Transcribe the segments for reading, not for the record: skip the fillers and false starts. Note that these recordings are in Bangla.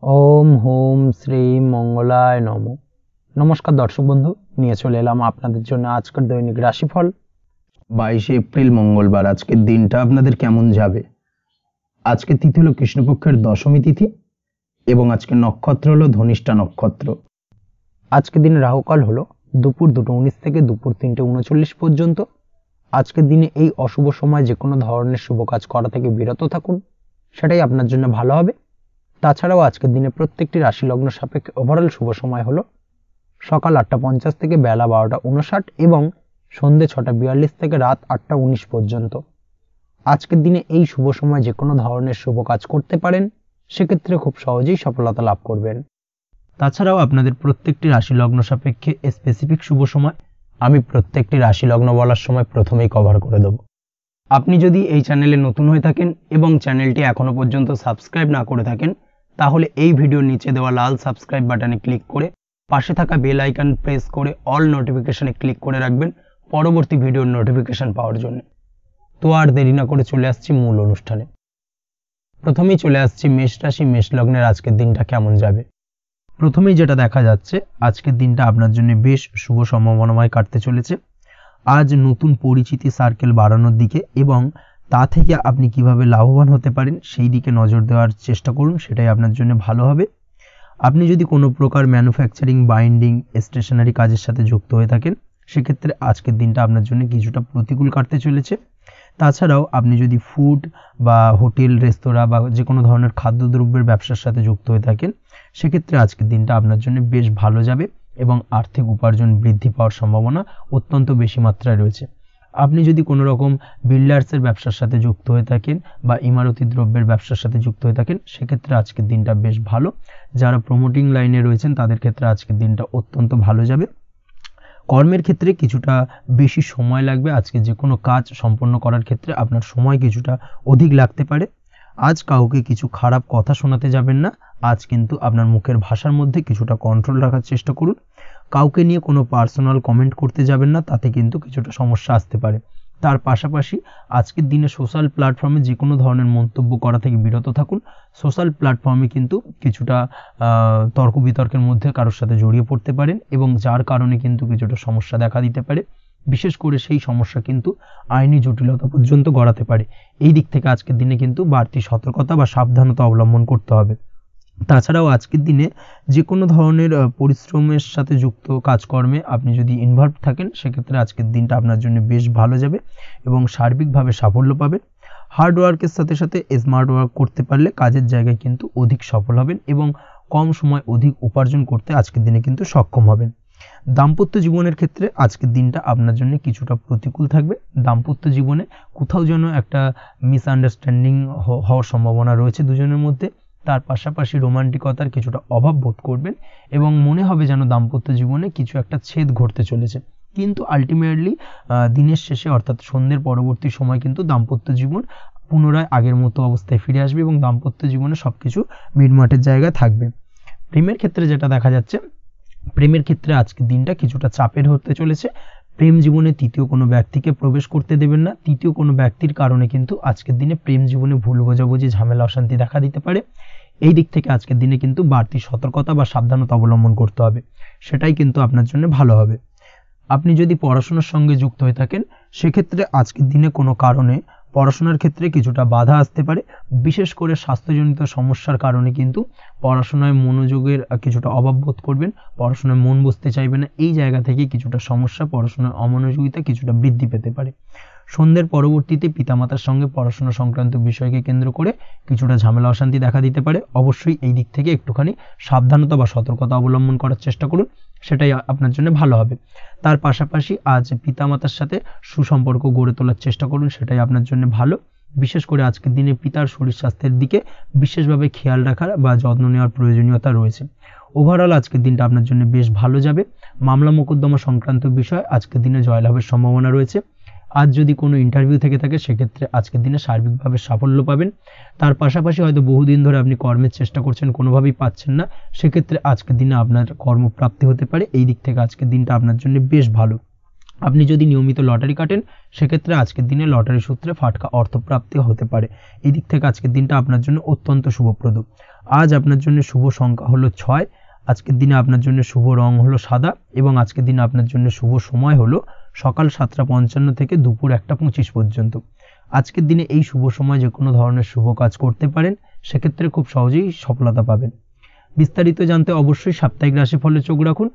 ओम होम श्री मंगलाय नमो। नमस्कार दर्शक बंधु, নিয়ে চলে এলাম আপনাদের জন্য আজকের দৈনিক রাশিফল 22 এপ্রিল মঙ্গলবার। আজকের দিনটা আপনাদের কেমন যাবে? আজকে তিথি হলো কৃষ্ণপক্ষের দশমী তিথি এবং আজকে নক্ষত্র হলো ধনিষ্ঠা নক্ষত্র। আজকের দিনে রাহুকাল হলো দুপুর 2:19 থেকে দুপুর 3:39 পর্যন্ত। আজকের দিনে এই অশুভ সময় যে কোনো ধরনের শুভ কাজ করা থেকে বিরত থাকুন, সেটাই আপনার জন্য ভালো হবে। তাছাড়াও আজকের দিনে প্রত্যেকটি রাশি লগ্ন সাপেক্ষে ওভারঅল শুভ সময় হলো সকাল 8:50 থেকে বেলা 12:59 এবং সন্ধ্যে 6:42 থেকে রাত 8:19 পর্যন্ত। আজকের দিনে এই শুভ সময় যে কোনো ধরনের শুভ কাজ করতে পারেন, সেক্ষেত্রে খুব সহজেই সফলতা লাভ করবেন। তাছাড়াও আপনাদের প্রত্যেকটি রাশি লগ্ন সাপেক্ষে স্পেসিফিক শুভ সময় আমি প্রত্যেকটি রাশি লগ্ন বলার সময় প্রথমেই কভার করে দেব। আপনি যদি এই চ্যানেলে নতুন হয়ে থাকেন এবং চ্যানেলটি এখনো পর্যন্ত সাবস্ক্রাইব না করে থাকেন, তাহলে এই ভিডিওর নিচে দেওয়া লাল সাবস্ক্রাইব বাটনে ক্লিক করে পাশে থাকা বেল আইকন প্রেস করে অল নোটিফিকেশনে ক্লিক করে রাখবেন পরবর্তী ভিডিওর নোটিফিকেশন পাওয়ার জন্য। তো আর দেরি না করে চলে আসছি মূল অনুষ্ঠানে। প্রথমেই চলে আসছি মেষ রাশি মেষ লগ্নের আজকের দিনটা কেমন যাবে। প্রথমেই যেটা দেখা যাচ্ছে, আজকের দিনটা আপনার জন্য বেশ শুভ সম্ভাবনাময় কাটতে চলেছে। আজ নতুন পরিচিতি সার্কেল বাড়ানোর দিকে এবং তা থেকে আপনি কিভাবে লাভবান হতে পারেন সেই দিকে নজর দেওয়ার চেষ্টা করুন, সেটাই আপনার জন্য ভালো হবে। আপনি যদি কোনো প্রকার ম্যানুফ্যাকচারিং, বাইন্ডিং, স্টেশনারি কাজের সাথে যুক্ত হয়ে থাকেন, সেক্ষেত্রে আজকের দিনটা আপনার জন্য কিছুটা প্রতিকূল কাটতে চলেছে। তাছাড়াও আপনি যদি ফুড বা হোটেল, রেস্তোরাঁ বা যে কোনো ধরনের খাদ্যদ্রব্যের ব্যবসার সাথে যুক্ত হয়ে থাকেন, সেক্ষেত্রে আজকের দিনটা আপনার জন্য বেশ ভালো যাবে এবং আর্থিক উপার্জন বৃদ্ধি পাওয়ার সম্ভাবনা অত্যন্ত বেশি মাত্রায় রয়েছে। আপনি যদি কোনো রকম বিল্ডার্সের ব্যবসার সাথে যুক্ত হয়ে থাকেন বা ইমারতি দ্রব্যের ব্যবসার সাথে যুক্ত হয়ে থাকেন, সেক্ষেত্রে আজকের দিনটা বেশ ভালো। যারা প্রমোটিং লাইনে রয়েছেন তাদের ক্ষেত্রে আজকের দিনটা অত্যন্ত ভালো যাবে। কর্মের ক্ষেত্রে কিছুটা বেশি সময় লাগবে। আজকে যে কোনো কাজ সম্পন্ন করার ক্ষেত্রে আপনার সময় কিছুটা অধিক লাগতে পারে। আজ কাউকে কিছু খারাপ কথা শোনাতে যাবেন না। আজ কিন্তু আপনার মুখের ভাষার মধ্যে কিছুটা কন্ট্রোল রাখার চেষ্টা করুন। কাউকে নিয়ে কোনো পার্সোনাল কমেন্ট করতে যাবেন না, তাতে কিন্তু কিছুটা সমস্যা আসতে পারে। তার পাশাপাশি আজকের দিনে সোশ্যাল প্ল্যাটফর্মে যে কোনো ধরনের মন্তব্য করা থেকে বিরত থাকুন। সোশ্যাল প্ল্যাটফর্মে কিন্তু কিছুটা তর্ক বিতর্কের মধ্যে কারোর সাথে জড়িয়ে পড়তে পারেন এবং যার কারণে কিন্তু কিছুটা সমস্যা দেখা দিতে পারে। বিশেষ করে সেই সমস্যা কিন্তু আইনি জটিলতা পর্যন্ত গড়াতে পারে। এই দিক থেকে আজকের দিনে কিন্তু বাড়তি সতর্কতা বা সাবধানতা অবলম্বন করতে হবে। তাছাড়াও আজকের দিনে যে কোনো ধরনের পরিশ্রমের সাথে যুক্ত কাজকর্মে আপনি যদি ইনভলভ থাকেন, সেক্ষেত্রে আজকের দিনটা আপনার জন্য বেশ ভালো যাবে এবং সার্বিকভাবে সাফল্য পাবেন। হার্ড ওয়ার্কের সাথে সাথে স্মার্ট ওয়ার্ক করতে পারলে কাজের জায়গায় কিন্তু অধিক সফল হবেন এবং কম সময় অধিক উপার্জন করতে আজকের দিনে কিন্তু সক্ষম হবেন। দাম্পত্য জীবনের ক্ষেত্রে আজকের দিনটা আপনার জন্য কিছুটা প্রতিকূল থাকবে। দাম্পত্য জীবনে কোথাও যেন একটা মিসআন্ডারস্ট্যান্ডিং হওয়ার সম্ভাবনা রয়েছে দুজনের মধ্যে। তার পাশাপাশি রোমান্টিকতার কিছুটা অভাব বোধ করবেন এবং মনে হবে যেন দাম্পত্য জীবনে কিছু একটা ছেদ ঘটতে চলেছে। কিন্তু আলটিমেটলি দিনের শেষে অর্থাৎ সন্ধ্যের পরবর্তী সময় কিন্তু দাম্পত্য জীবন পুনরায় আগের মতো অবস্থায় ফিরে আসবে এবং দাম্পত্য জীবনে সবকিছু মিটমাটের জায়গায় থাকবে। প্রেমের ক্ষেত্রে যেটা দেখা যাচ্ছে, প্রেমের ক্ষেত্রে আজকের দিনটা কিছুটা চাপের হতে চলেছে। প্রেম জীবনে তৃতীয় কোনো ব্যক্তিকে প্রবেশ করতে দেবেন না। তৃতীয় কোনো ব্যক্তির কারণে কিন্তু আজকের দিনে প্রেম জীবনে ভুল বোঝাবুঝি, ঝামেলা, অশান্তি দেখা দিতে পারে। এই দিক থেকে আজকের দিনে কিন্তু বাড়তি সতর্কতা বা সাবধানতা অবলম্বন করতে হবে, সেটাই কিন্তু আপনার জন্য ভালো হবে। আপনি যদি পড়াশোনার সঙ্গে যুক্ত হয়ে থাকেন, সেক্ষেত্রে আজকের দিনে কোনো কারণে পড়াশোনার ক্ষেত্রে কিছুটা বাধা আসতে পারে। বিশেষ করে স্বাস্থ্যজনিত সমস্যার কারণে কিন্তু পড়াশোনায় মনোযোগের কিছুটা অভাব বোধ করবেন, পড়াশোনায় মন বসতে চাইবে না। এই জায়গা থেকে কিছুটা সমস্যা, পড়াশোনার অমনোযোগিতা কিছুটা বৃদ্ধি পেতে পারে। সন্ধ্যের পরবর্তীতে পিতামাতার সঙ্গে পড়াশোনা সংক্রান্ত বিষয়কে কেন্দ্র করে কিছুটা ঝামেলা, অশান্তি দেখা দিতে পারে। অবশ্যই এই দিক থেকে একটুখানি সাবধানতা বা সতর্কতা অবলম্বন করার চেষ্টা করুন, সেটাই আপনার জন্য ভালো হবে। তার পাশাপাশি আজ পিতামাতার সাথে সুসম্পর্ক গড়ে তোলার চেষ্টা করুন, সেটাই আপনার জন্য ভালো। বিশেষ করে আজকের দিনে পিতার শরীর স্বাস্থ্যের দিকে বিশেষভাবে খেয়াল রাখার বা যত্ন নেওয়ার প্রয়োজনীয়তা রয়েছে। ওভারঅল আজকের দিনটা আপনার জন্য বেশ ভালো যাবে। মামলা মোকদ্দমা সংক্রান্ত বিষয় আজকের দিনে জয়লাভের সম্ভাবনা রয়েছে। আজ যদি কোনো ইন্টারভিউ থেকে থাকে, সেক্ষেত্রে আজকের দিনে সার্বিকভাবে সাফল্য পাবেন। তার পাশাপাশি হয়তো বহুদিন ধরে আপনি কর্মের চেষ্টা করছেন, কোনোভাবেই পাচ্ছেন না, সেক্ষেত্রে আজকের দিনে আপনার কর্মপ্রাপ্তি হতে পারে। এই দিক থেকে আজকের দিনটা আপনার জন্য বেশ ভালো। আপনি যদি নিয়মিত লটারি কাটেন সেক্ষেত্রে আজকের দিনে লটারি সূত্রে ফাটকা অর্থপ্রাপ্তি হতে পারে। এই দিক থেকে আজকের দিনটা আপনার জন্য অত্যন্ত শুভপ্রদ। আজ আপনার জন্য শুভ সংখ্যা হলো 6। আজকের দিনে আপনার জন্য শুভ রং হলো সাদা এবং আজকের দিনে আপনার জন্য শুভ সময় হলো সকাল 7:55 থেকে দুপুর 1:25 পর্যন্ত। আজকের দিনে এই শুভ সময় যে কোনো ধরনের শুভ কাজ করতে পারেন, সেক্ষেত্রে খুব সহজেই সফলতা পাবেন। বিস্তারিত জানতে অবশ্যই সাপ্তাহিক রাশিফলে চোখ রাখুন।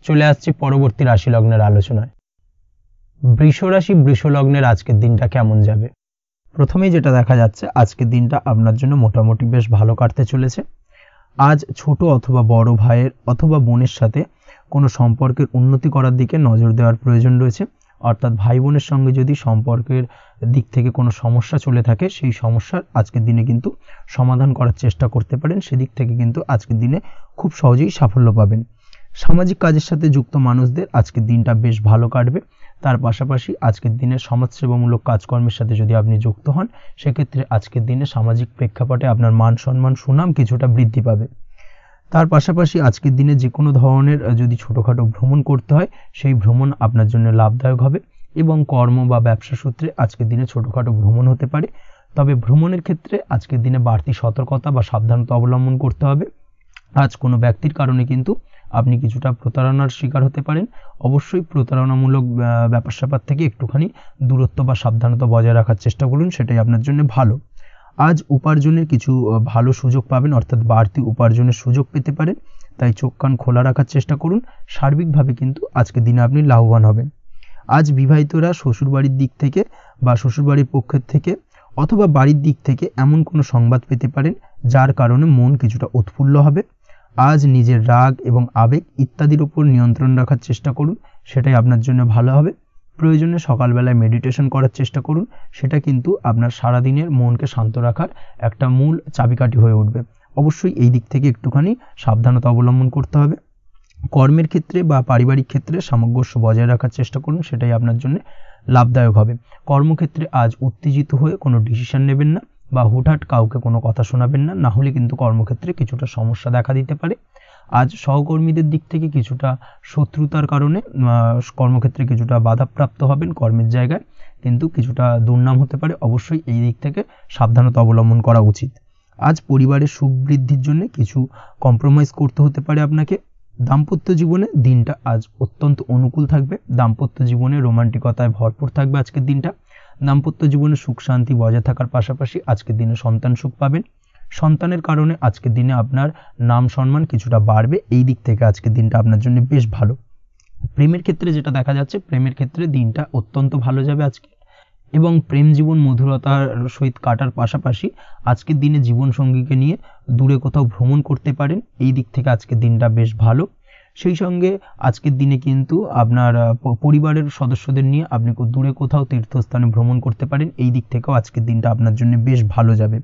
চলে আসছি পরবর্তী রাশি লগ্নের আলোচনায়। বৃষ রাশি বৃষ লগ্নের আজকের দিনটা কেমন যাবে? প্রথমেই যেটা দেখা যাচ্ছে, আজকের দিনটা আপনার জন্য মোটামুটি বেশ ভালো কাটতে চলেছে। আজ ছোট অথবা বড় ভাইয়ের অথবা বোনের সাথে কোনো সম্পর্কের উন্নতি করার দিকে নজর দেওয়ার প্রয়োজন রয়েছে। অর্থাৎ ভাই বোনের সঙ্গে যদি সম্পর্কের দিক থেকে কোনো সমস্যা চলে থাকে, সেই সমস্যার আজকের দিনে কিন্তু সমাধান করার চেষ্টা করতে পারেন। সেদিক থেকে কিন্তু আজকের দিনে খুব সহজেই সাফল্য পাবেন। সামাজিক কাজের সাথে যুক্ত মানুষদের আজকের দিনটা বেশ ভালো কাটবে। তার পাশাপাশি আজকের দিনে সমাজসেবামূলক কাজকর্মের সাথে যদি আপনি যুক্ত হন, সেক্ষেত্রে আজকের দিনে সামাজিক প্রেক্ষাপটে আপনার মান সম্মান সুনাম কিছুটা বৃদ্ধি পাবে। তার পাশাপাশি আজকের দিনে যে কোনো ধরনের যদি ছোটোখাটো ভ্রমণ করতে হয়, সেই ভ্রমণ আপনার জন্য লাভদায়ক হবে এবং কর্ম বা ব্যবসা সূত্রে আজকের দিনে ছোটোখাটো ভ্রমণ হতে পারে। তবে ভ্রমণের ক্ষেত্রে আজকের দিনে বাড়তি সতর্কতা বা সাবধানতা অবলম্বন করতে হবে। আজ কোনো ব্যক্তির কারণে কিন্তু আপনি কিছুটা প্রতারণার শিকার হতে পারেন। অবশ্যই প্রতারণামূলক ব্যাপার স্যাপার থেকে একটুখানি দূরত্ব বা সাবধানতা বজায় রাখার চেষ্টা করুন, সেটাই আপনার জন্য ভালো। আজ উপার্জনের কিছু ভালো সুযোগ পাবেন, অর্থাৎ বাড়তি উপার্জনের সুযোগ পেতে পারেন। তাই চোখ কান খোলা রাখার চেষ্টা করুন। সার্বিকভাবে কিন্তু আজকের দিনে আপনি লাভবান হবেন। আজ বিবাহিতরা শ্বশুরবাড়ির দিক থেকে বা শ্বশুরবাড়ির পক্ষের থেকে অথবা বাড়ির দিক থেকে এমন কোনো সংবাদ পেতে পারেন যার কারণে মন কিছুটা উৎফুল্ল হবে। আজ নিজের রাগ এবং আবেগ ইত্যাদির উপর নিয়ন্ত্রণ রাখার চেষ্টা করুন, সেটাই আপনার জন্য ভালো হবে। প্রয়োজনে সকালবেলায় মেডিটেশন করার চেষ্টা করুন, সেটা কিন্তু আপনার সারাদিনের মনকে শান্ত রাখার একটা মূল চাবিকাঠি হয়ে উঠবে। অবশ্যই এই দিক থেকে একটুখানি সাবধানতা অবলম্বন করতে হবে। কর্মের ক্ষেত্রে বা পারিবারিক ক্ষেত্রে সামঞ্জস্য বজায় রাখার চেষ্টা করুন, সেটাই আপনার জন্য লাভদায়ক হবে। কর্মক্ষেত্রে আজ উত্তেজিত হয়ে কোনো ডিসিশন নেবেন না বা হুটহাট কাউকে কোনো কথা শোনাবেন না, না হলে কিন্তু কর্মক্ষেত্রে কিছুটা সমস্যা দেখা দিতে পারে। আজ সহকর্মীদের দিক থেকে কিছুটা শত্রুতার কারণে কর্মক্ষেত্রে কিছুটা বাধাপ্রাপ্ত হবেন, কর্মের জায়গায় কিন্তু কিছুটা দুর্নাম হতে পারে। অবশ্যই এই দিক থেকে সাবধানতা অবলম্বন করা উচিত। আজ পরিবারের সুখ বৃদ্ধির জন্য কিছু কম্প্রোমাইজ করতে হতে পারে আপনাকে। দাম্পত্য জীবনে দিনটা আজ অত্যন্ত অনুকূল থাকবে। দাম্পত্য জীবনে রোমান্টিকতায় ভরপুর থাকবে আজকের দিনটা। দাম্পত্য জীবনে সুখ শান্তি বজায় থাকার পাশাপাশি আজকের দিনে সন্তান সুখ পাবেন। সন্তানের কারণে আজকের দিনে আপনার নাম সম্মান কিছুটা বাড়বে। এই দিক থেকে আজকের দিনটা আপনার জন্য বেশ ভালো। প্রেমের ক্ষেত্রে যেটা দেখা যাচ্ছে, প্রেমের ক্ষেত্রে দিনটা অত্যন্ত ভালো যাবে আজকে এবং প্রেম জীবন মধুরতার সহিত কাটার পাশাপাশি আজকের দিনে জীবনসঙ্গীকে নিয়ে দূরে কোথাও ভ্রমণ করতে পারেন। এই দিক থেকে আজকের দিনটা বেশ ভালো। সেই সঙ্গে আজকের দিনে কিন্তু আপনার পরিবারের সদস্যদের নিয়ে আপনি দূরে কোথাও তীর্থস্থানে ভ্রমণ করতে পারেন। এই দিক থেকেও আজকের দিনটা আপনার জন্য বেশ ভালো যাবে।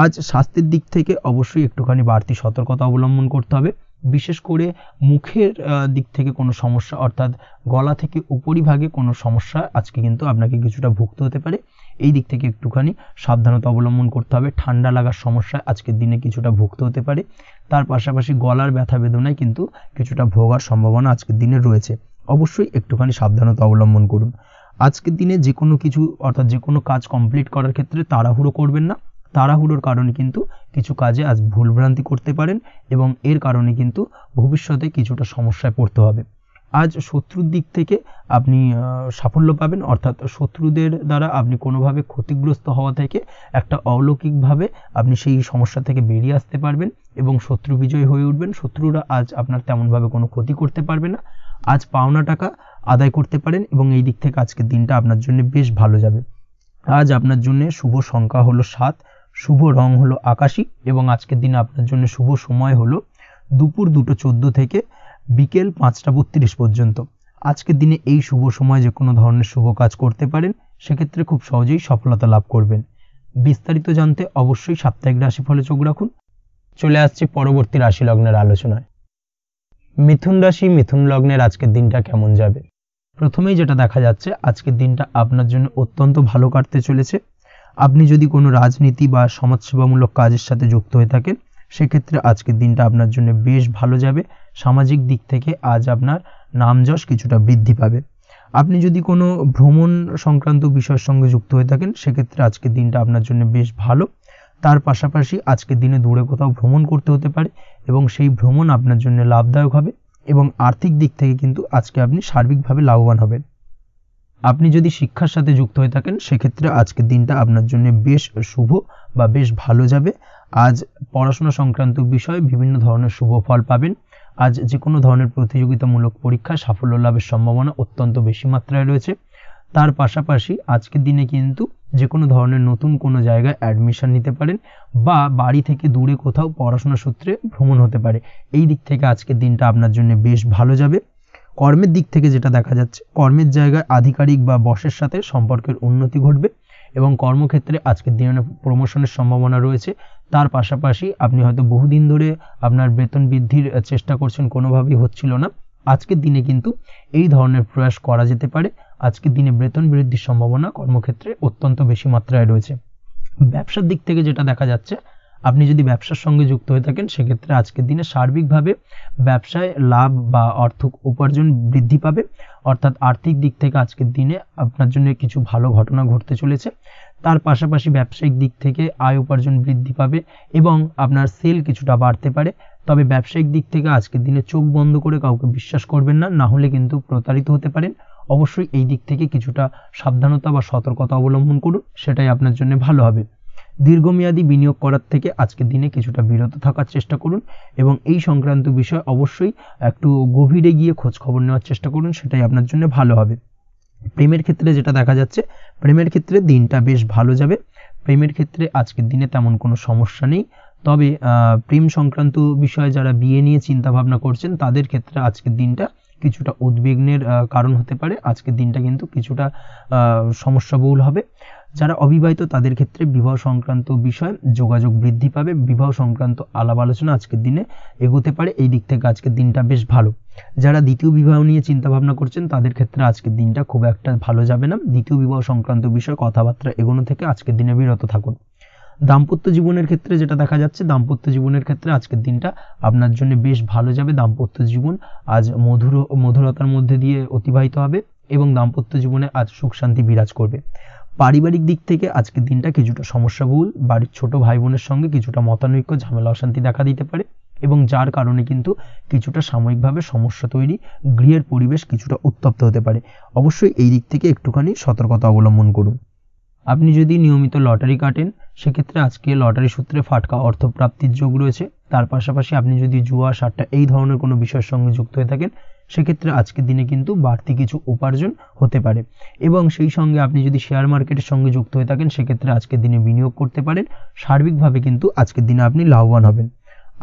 আজ স্বাস্থ্যের দিক থেকে অবশ্যই একটুখানি বাড়তি সতর্কতা অবলম্বন করতে হবে। বিশেষ করে মুখের দিক থেকে কোনো সমস্যা, অর্থাৎ গলা থেকে উপরিভাগে কোনো সমস্যা আজকে কিন্তু আপনাকে কিছুটা ভুগতে হতে পারে। এই দিক থেকে একটুখানি সাবধানতা অবলম্বন করতে হবে। ঠান্ডা লাগার সমস্যা আজকের দিনে কিছুটা ভুগতে হতে পারে। তার পাশাপাশি গলার ব্যথা বেদনায় কিন্তু কিছুটা ভোগার সম্ভাবনা আজকের দিনে রয়েছে। অবশ্যই একটুখানি সাবধানতা অবলম্বন করুন। আজকের দিনে যে কোনো কিছু অর্থাৎ যে কোনো কাজ কমপ্লিট করার ক্ষেত্রে তাড়াহুড়ো করবেন না। তাড়াহুড়োর কারণে কিন্তু কিছু কাজে আজ ভুলভ্রান্তি করতে পারেন এবং এর কারণে কিন্তু ভবিষ্যতে কিছুটা সমস্যায় পড়তে হবে। আজ শত্রুর দিক থেকে আপনি সাফল্য পাবেন, অর্থাৎ শত্রুদের দ্বারা আপনি কোনোভাবে ক্ষতিগ্রস্ত হওয়া থেকে একটা অলৌকিকভাবে আপনি সেই সমস্যা থেকে বেরিয়ে আসতে পারবেন এবং শত্রু বিজয়ী হয়ে উঠবেন। শত্রুরা আজ আপনার তেমনভাবে কোনো ক্ষতি করতে পারবে না। আজ পাওনা টাকা আদায় করতে পারেন এবং এই দিক থেকে আজকের দিনটা আপনার জন্য বেশ ভালো যাবে। আজ আপনার জন্য শুভ সংখ্যা হলো 7, শুভ রং হলো আকাশী এবং আজকের দিনে আপনার জন্য শুভ সময় হলো দুপুর 2:14 থেকে বিকেল 5:32 পর্যন্ত। আজকের দিনে এই শুভ সময় যে কোনো ধরনের শুভ কাজ করতে পারেন, সেক্ষেত্রে খুব সহজেই সফলতা লাভ করবেন। বিস্তারিত জানতে অবশ্যই সাপ্তাহিক রাশিফলে চোখ রাখুন। চলে আসছি পরবর্তী রাশি লগ্নের আলোচনায়। মিথুন রাশি মিথুন লগ্নের আজকের দিনটা কেমন যাবে? প্রথমেই যেটা দেখা যাচ্ছে, আজকের দিনটা আপনার জন্য অত্যন্ত ভালো কাটতে চলেছে। আপনি যদি কোনো রাজনীতি বা সমাজসেবামূলক কাজের সাথে যুক্ত হয়ে থাকেন, সেক্ষেত্রে আজকের দিনটা আপনার জন্য বেশ ভালো যাবে। সামাজিক দিক থেকে আজ আপনার নামযশ কিছুটা বৃদ্ধি পাবে। আপনি যদি কোনো ভ্রমণ সংক্রান্ত বিষয়ের সঙ্গে যুক্ত হয়ে থাকেন সেক্ষেত্রে আজকের দিনটা আপনার জন্য বেশ ভালো। তার পাশাপাশি আজকের দিনে দূরে কোথাও ভ্রমণ করতে হতে পারে এবং সেই ভ্রমণ আপনার জন্য লাভদায়ক হবে এবং আর্থিক দিক থেকে কিন্তু আজকে আপনি সার্বিকভাবে লাভবান হবেন। আপনি যদি শিক্ষার সাথে যুক্ত হয়ে থাকেন সেক্ষেত্রে আজকের দিনটা আপনার জন্য বেশ শুভ বা বেশ ভালো যাবে। আজ পড়াশোনা সংক্রান্ত বিষয়ে বিভিন্ন ধরনের শুভ ফল পাবেন। আজ যে কোনো ধরনের প্রতিযোগিতামূলক পরীক্ষায় সাফল্য লাভের সম্ভাবনা অত্যন্ত বেশি মাত্রায় রয়েছে। তার পাশাপাশি আজকের দিনে কিন্তু যে কোনো ধরনের নতুন কোনো জায়গায় অ্যাডমিশন নিতে পারেন বা বাড়ি থেকে দূরে কোথাও পড়াশোনা সূত্রে ভ্রমণ হতে পারে। এই দিক থেকে আজকের দিনটা আপনার জন্য বেশ ভালো যাবে। কর্মের দিক থেকে যেটা দেখা যাচ্ছে, কর্মের জায়গায় আধিকারিক বা বসের সাথে সম্পর্কের উন্নতি ঘটবে এবং কর্মক্ষেত্রে আজকের দিনে প্রমোশনের সম্ভাবনা রয়েছে। তার পাশাপাশি আপনি হয়তো বহুদিন ধরে আপনার বেতন বৃদ্ধির চেষ্টা করছেন, কোনোভাবেই হচ্ছিল না। আজকের দিনে কিন্তু এই ধরনের প্রয়াস করা যেতে পারে। আজকের দিনে বেতন বৃদ্ধির সম্ভাবনা কর্মক্ষেত্রে অত্যন্ত বেশি মাত্রায় রয়েছে। ব্যবসার দিক থেকে যেটা দেখা যাচ্ছে, আপনি যদি ব্যবসার সঙ্গে যুক্ত হয়ে থাকেন সেক্ষেত্রে আজকের দিনে সার্বিকভাবে ব্যবসায় লাভ বা অর্থ উপার্জন বৃদ্ধি পাবে, অর্থাৎ আর্থিক দিক থেকে আজকের দিনে আপনার জন্য কিছু ভালো ঘটনা ঘটতে চলেছে। তার পাশাপাশি ব্যবসায়িক দিক থেকে আয় উপার্জন বৃদ্ধি পাবে এবং আপনার সেল কিছুটা বাড়তে পারে। তবে ব্যবসায়িক দিক থেকে আজকের দিনে চোখ বন্ধ করে কাউকে বিশ্বাস করবেন না, না হলে কিন্তু প্রতারিত হতে পারেন। অবশ্যই এই দিক থেকে কিছুটা সাবধানতা বা সতর্কতা অবলম্বন করুন, সেটাই আপনার জন্য ভালো হবে। দীর্ঘমেয়াদী বিনিয়োগ করার থেকে আজকের দিনে কিছুটা বিরত থাকার চেষ্টা করুন এবং এই সংক্রান্ত বিষয়ে অবশ্যই একটু গভীরে গিয়ে খোঁজ খবর নেওয়ার চেষ্টা করুন, সেটাই আপনার জন্য ভালো হবে। প্রেমের ক্ষেত্রে যেটা দেখা যাচ্ছে, প্রেমের ক্ষেত্রে দিনটা বেশ ভালো যাবে। প্রেমের ক্ষেত্রে আজকের দিনে তেমন কোনো সমস্যা নেই। তবে প্রেম সংক্রান্ত বিষয়ে যারা বিয়ে নিয়ে চিন্তা ভাবনা করছেন তাদের ক্ষেত্রে আজকের দিনটা কিছুটা উদ্বিগ্নের কারণ হতে পারে। আজকের দিনটা কিন্তু কিছুটা সমস্যাবহুল হবে। যারা অবিবাহিত তাদের ক্ষেত্রে বিবাহ সংক্রান্ত বিষয়ে যোগাযোগ বৃদ্ধি পাবে, বিবাহ সংক্রান্ত আলাপ আলোচনা আজকের দিনে এগোতে পারে। এই দিক থেকে আজকের দিনটা বেশ ভালো। যারা দ্বিতীয় বিবাহ নিয়ে চিন্তা ভাবনা করছেন তাদের ক্ষেত্রে আজকের দিনটা খুব একটা ভালো যাবে না। দ্বিতীয় বিবাহ সংক্রান্ত বিষয়ে কথাবার্তা এগোনো থেকে আজকের দিনে বিরত থাকুন। দাম্পত্য জীবনের ক্ষেত্রে যেটা দেখা যাচ্ছে, দাম্পত্য জীবনের ক্ষেত্রে আজকের দিনটা আপনার জন্য বেশ ভালো যাবে। দাম্পত্য জীবন আজ মধুরতার মধ্যে দিয়ে অতিবাহিত হবে এবং দাম্পত্য জীবনে আজ সুখ শান্তি বিরাজ করবে। পারিবারিক দিক থেকে আজকের দিনটা কিছুটা সমস্যাবহুল। বাড়ির ছোট ভাই বোনের সঙ্গে কিছুটা মতানৈক্য, ঝামেলা অশান্তি দেখা দিতে পারে এবং যার কারণে কিন্তু কিছুটা সাময়িকভাবে সমস্যা তৈরি, গৃহের পরিবেশ কিছুটা উত্তপ্ত হতে পারে। অবশ্যই এই দিক থেকে একটুখানি সতর্কতা অবলম্বন করুন। আপনি যদি নিয়মিত লটারি কাটেন সেক্ষেত্রে আজকে লটারি সূত্রে ফাটকা অর্থপ্রাপ্তির যোগ রয়েছে। তার পাশাপাশি আপনি যদি জুয়া, সাট্টা এই ধরনের কোনো বিষয়ের সঙ্গে যুক্ত হয়ে থাকেন সেক্ষেত্রে আজকের দিনে কিন্তু বাড়তি কিছু উপার্জন হতে পারে এবং সেই সঙ্গে আপনি যদি শেয়ার মার্কেটের সঙ্গে যুক্ত হয়ে থাকেন সেক্ষেত্রে আজকের দিনে বিনিয়োগ করতে পারেন। সার্বিকভাবে কিন্তু আজকের দিনে আপনি লাভবান হবেন।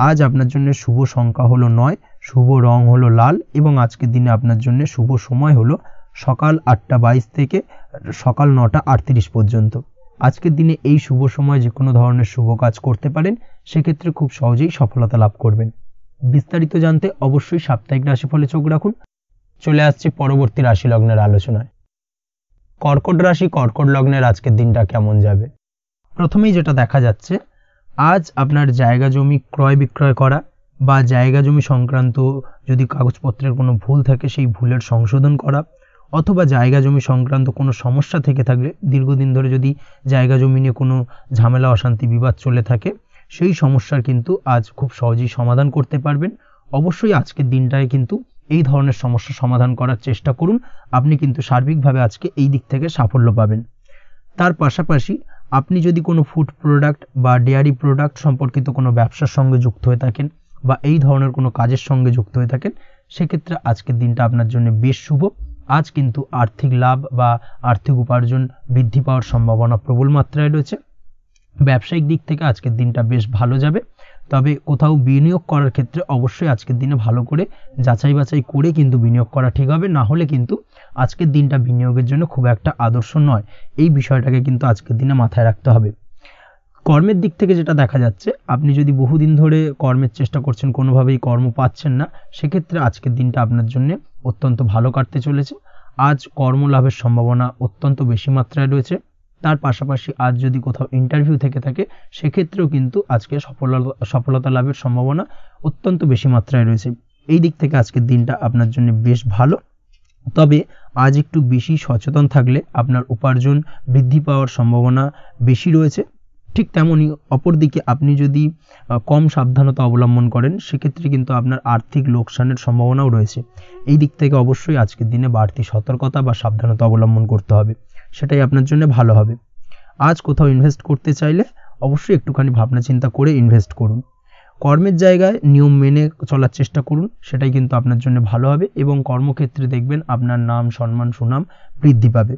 আজ আপনার জন্য শুভ সংখ্যা হলো 9, শুভ রং হলো লাল এবং আজকের দিনে আপনার জন্য শুভ সময় হলো সকাল 8:22 থেকে সকাল 9:38 পর্যন্ত। আজকের দিনে এই শুভ সময় যে কোনো ধরনের শুভ কাজ করতে পারেন, সেক্ষেত্রে খুব সহজেই সফলতা লাভ করবেন। বিস্তারিত জানতে অবশ্যই সাপ্তাহিক রাশিফলে চোখ রাখুন। চলে আসছে পরবর্তী রাশি লগ্নের আলোচনায়। কর্কট রাশি, কর্কট লগ্নের আজকের দিনটা কেমন যাবে? প্রথমেই যেটা দেখা যাচ্ছে, আজ আপনার জায়গা জমি ক্রয় বিক্রয় করা বা জায়গা জমি সংক্রান্ত যদি কাগজপত্রের কোনো ভুল থাকে সেই ভুলের সংশোধন করা, অথবা জায়গা জমি সংক্রান্ত কোনো সমস্যা থেকে থাকলে, দীর্ঘদিন ধরে যদি জায়গা জমি নিয়ে কোনো ঝামেলা অশান্তি বিবাদ চলে থাকে, সেই সমস্যার কিন্তু আজ খুব সহজেই সমাধান করতে পারবেন। অবশ্যই আজকের দিনটায় কিন্তু এই ধরনের সমস্যা সমাধান করার চেষ্টা করুন, আপনি কিন্তু সার্বিকভাবে আজকে এই দিক থেকে সাফল্য পাবেন। তার পাশাপাশি আপনি যদি কোনো ফুড প্রোডাক্ট বা ডেয়ারি প্রোডাক্ট সম্পর্কিত কোনো ব্যবসার সঙ্গে যুক্ত হয়ে থাকেন বা এই ধরনের কোনো কাজের সঙ্গে যুক্ত হয়ে থাকেন সেক্ষেত্রে আজকের দিনটা আপনার জন্য বেশ শুভ। আজ কিন্তু আর্থিক লাভ বা আর্থিক উপার্জন বৃদ্ধি পাওয়ার সম্ভাবনা প্রবল মাত্রায় রয়েছে। ব্যবসায়িক দিক থেকে আজকের দিনটা বেশ ভালো যাবে। তবে কোথাও বিনিয়োগ করার ক্ষেত্রে অবশ্যই আজকের দিনে ভালো করে যাচাই বাছাই করে কিন্তু বিনিয়োগ করা ঠিক হবে, না হলে কিন্তু আজকের দিনটা বিনিয়োগের জন্য খুব একটা আদর্শ নয়। এই বিষয়টাকে কিন্তু আজকের দিনে মাথায় রাখতে হবে। কর্মের দিক থেকে যেটা দেখা যাচ্ছে, আপনি যদি বহুদিন ধরে কর্মের চেষ্টা করছেন, কোনোভাবেই কর্ম পাচ্ছেন না, সেক্ষেত্রে আজকের দিনটা আপনার জন্য অত্যন্ত ভালো কাটতে চলেছে। আজ কর্মলাভের সম্ভাবনা অত্যন্ত বেশি মাত্রায় রয়েছে। তার পাশাপাশি আজ যদি কোথাও ইন্টারভিউ থেকে থাকে সেক্ষেত্রেও কিন্তু আজকে সফলতা লাভের সম্ভাবনা অত্যন্ত বেশি মাত্রায় রয়েছে। এই দিক থেকে আজকের দিনটা আপনার জন্য বেশ ভালো। তবে আজ একটু বেশি সচেতন থাকলে আপনার উপার্জন বৃদ্ধি পাওয়ার সম্ভাবনা বেশি রয়েছে। ঠিক তেমনই অপরদিকে আপনি যদি কম সাবধানতা অবলম্বন করেন সেক্ষেত্রে কিন্তু আপনার আর্থিক লোকসানের সম্ভাবনাও রয়েছে। এই দিক থেকে অবশ্যই আজকের দিনে বাড়তি সতর্কতা বা সাবধানতা অবলম্বন করতে হবে, সেটাই আপনার জন্য ভালো হবে। আজ কোথাও ইনভেস্ট করতে চাইলে অবশ্যই একটুখানি ভাবনা চিন্তা করে ইনভেস্ট করুন। কর্মের জায়গায় নিয়ম মেনে চলার চেষ্টা করুন, সেটাই কিন্তু আপনার জন্য ভালো হবে এবং কর্মক্ষেত্রে দেখবেন আপনার নাম সম্মান সুনাম বৃদ্ধি পাবে।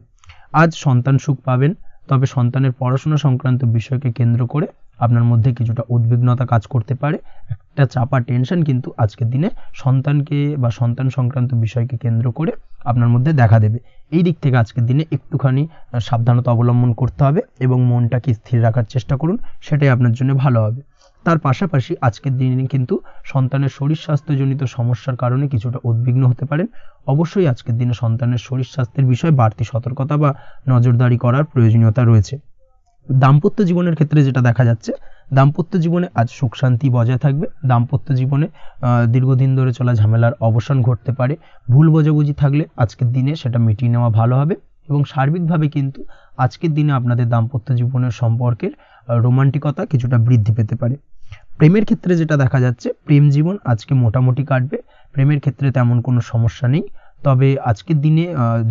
আজ সন্তান সুখ পাবেন, তবে সন্তানের পড়াশোনা সংক্রান্ত বিষয়কে কেন্দ্র করে আপনার মধ্যে কিছুটা উদ্বিগ্নতা কাজ করতে পারে। একটা চাপা টেনশন কিন্তু আজকের দিনে সন্তানকে বা সন্তান সংক্রান্ত বিষয়কে কেন্দ্র করে আপনার মধ্যে দেখা দেবে। এই দিক থেকে আজকের দিনে একটুখানি সাবধানতা অবলম্বন করতে হবে এবং মনটাকে স্থির রাখার চেষ্টা করুন, সেটাই আপনার জন্য ভালো হবে। তার পাশাপাশি আজকের দিনে কিন্তু সন্তানের শরীর স্বাস্থ্যজনিত সমস্যার কারণে কিছুটা উদ্বিগ্ন হতে পারেন। অবশ্যই আজকের দিনে সন্তানের শরীর স্বাস্থ্যের বিষয়ে বাড়তি সতর্কতা বা নজরদারি করার প্রয়োজনীয়তা রয়েছে। দাম্পত্য জীবনের ক্ষেত্রে যেটা দেখা যাচ্ছে, দাম্পত্য জীবনে আজ সুখ শান্তি বজায় থাকবে। দাম্পত্য জীবনে দীর্ঘদিন ধরে চলা ঝামেলার অবসান ঘটতে পারে। ভুল বোঝাবুঝি থাকলে আজকের দিনে সেটা মিটিয়ে নেওয়া ভালো হবে এবং সার্বিকভাবে কিন্তু আজকের দিনে আপনাদের দাম্পত্য জীবনের সম্পর্কের রোমান্টিকতা কিছুটা বৃদ্ধি পেতে পারে। প্রেমের ক্ষেত্রে যেটা দেখা যাচ্ছে, প্রেম জীবন আজকে মোটামুটি কাটবে। প্রেমের ক্ষেত্রে তেমন কোনো সমস্যা নেই, তবে আজকের দিনে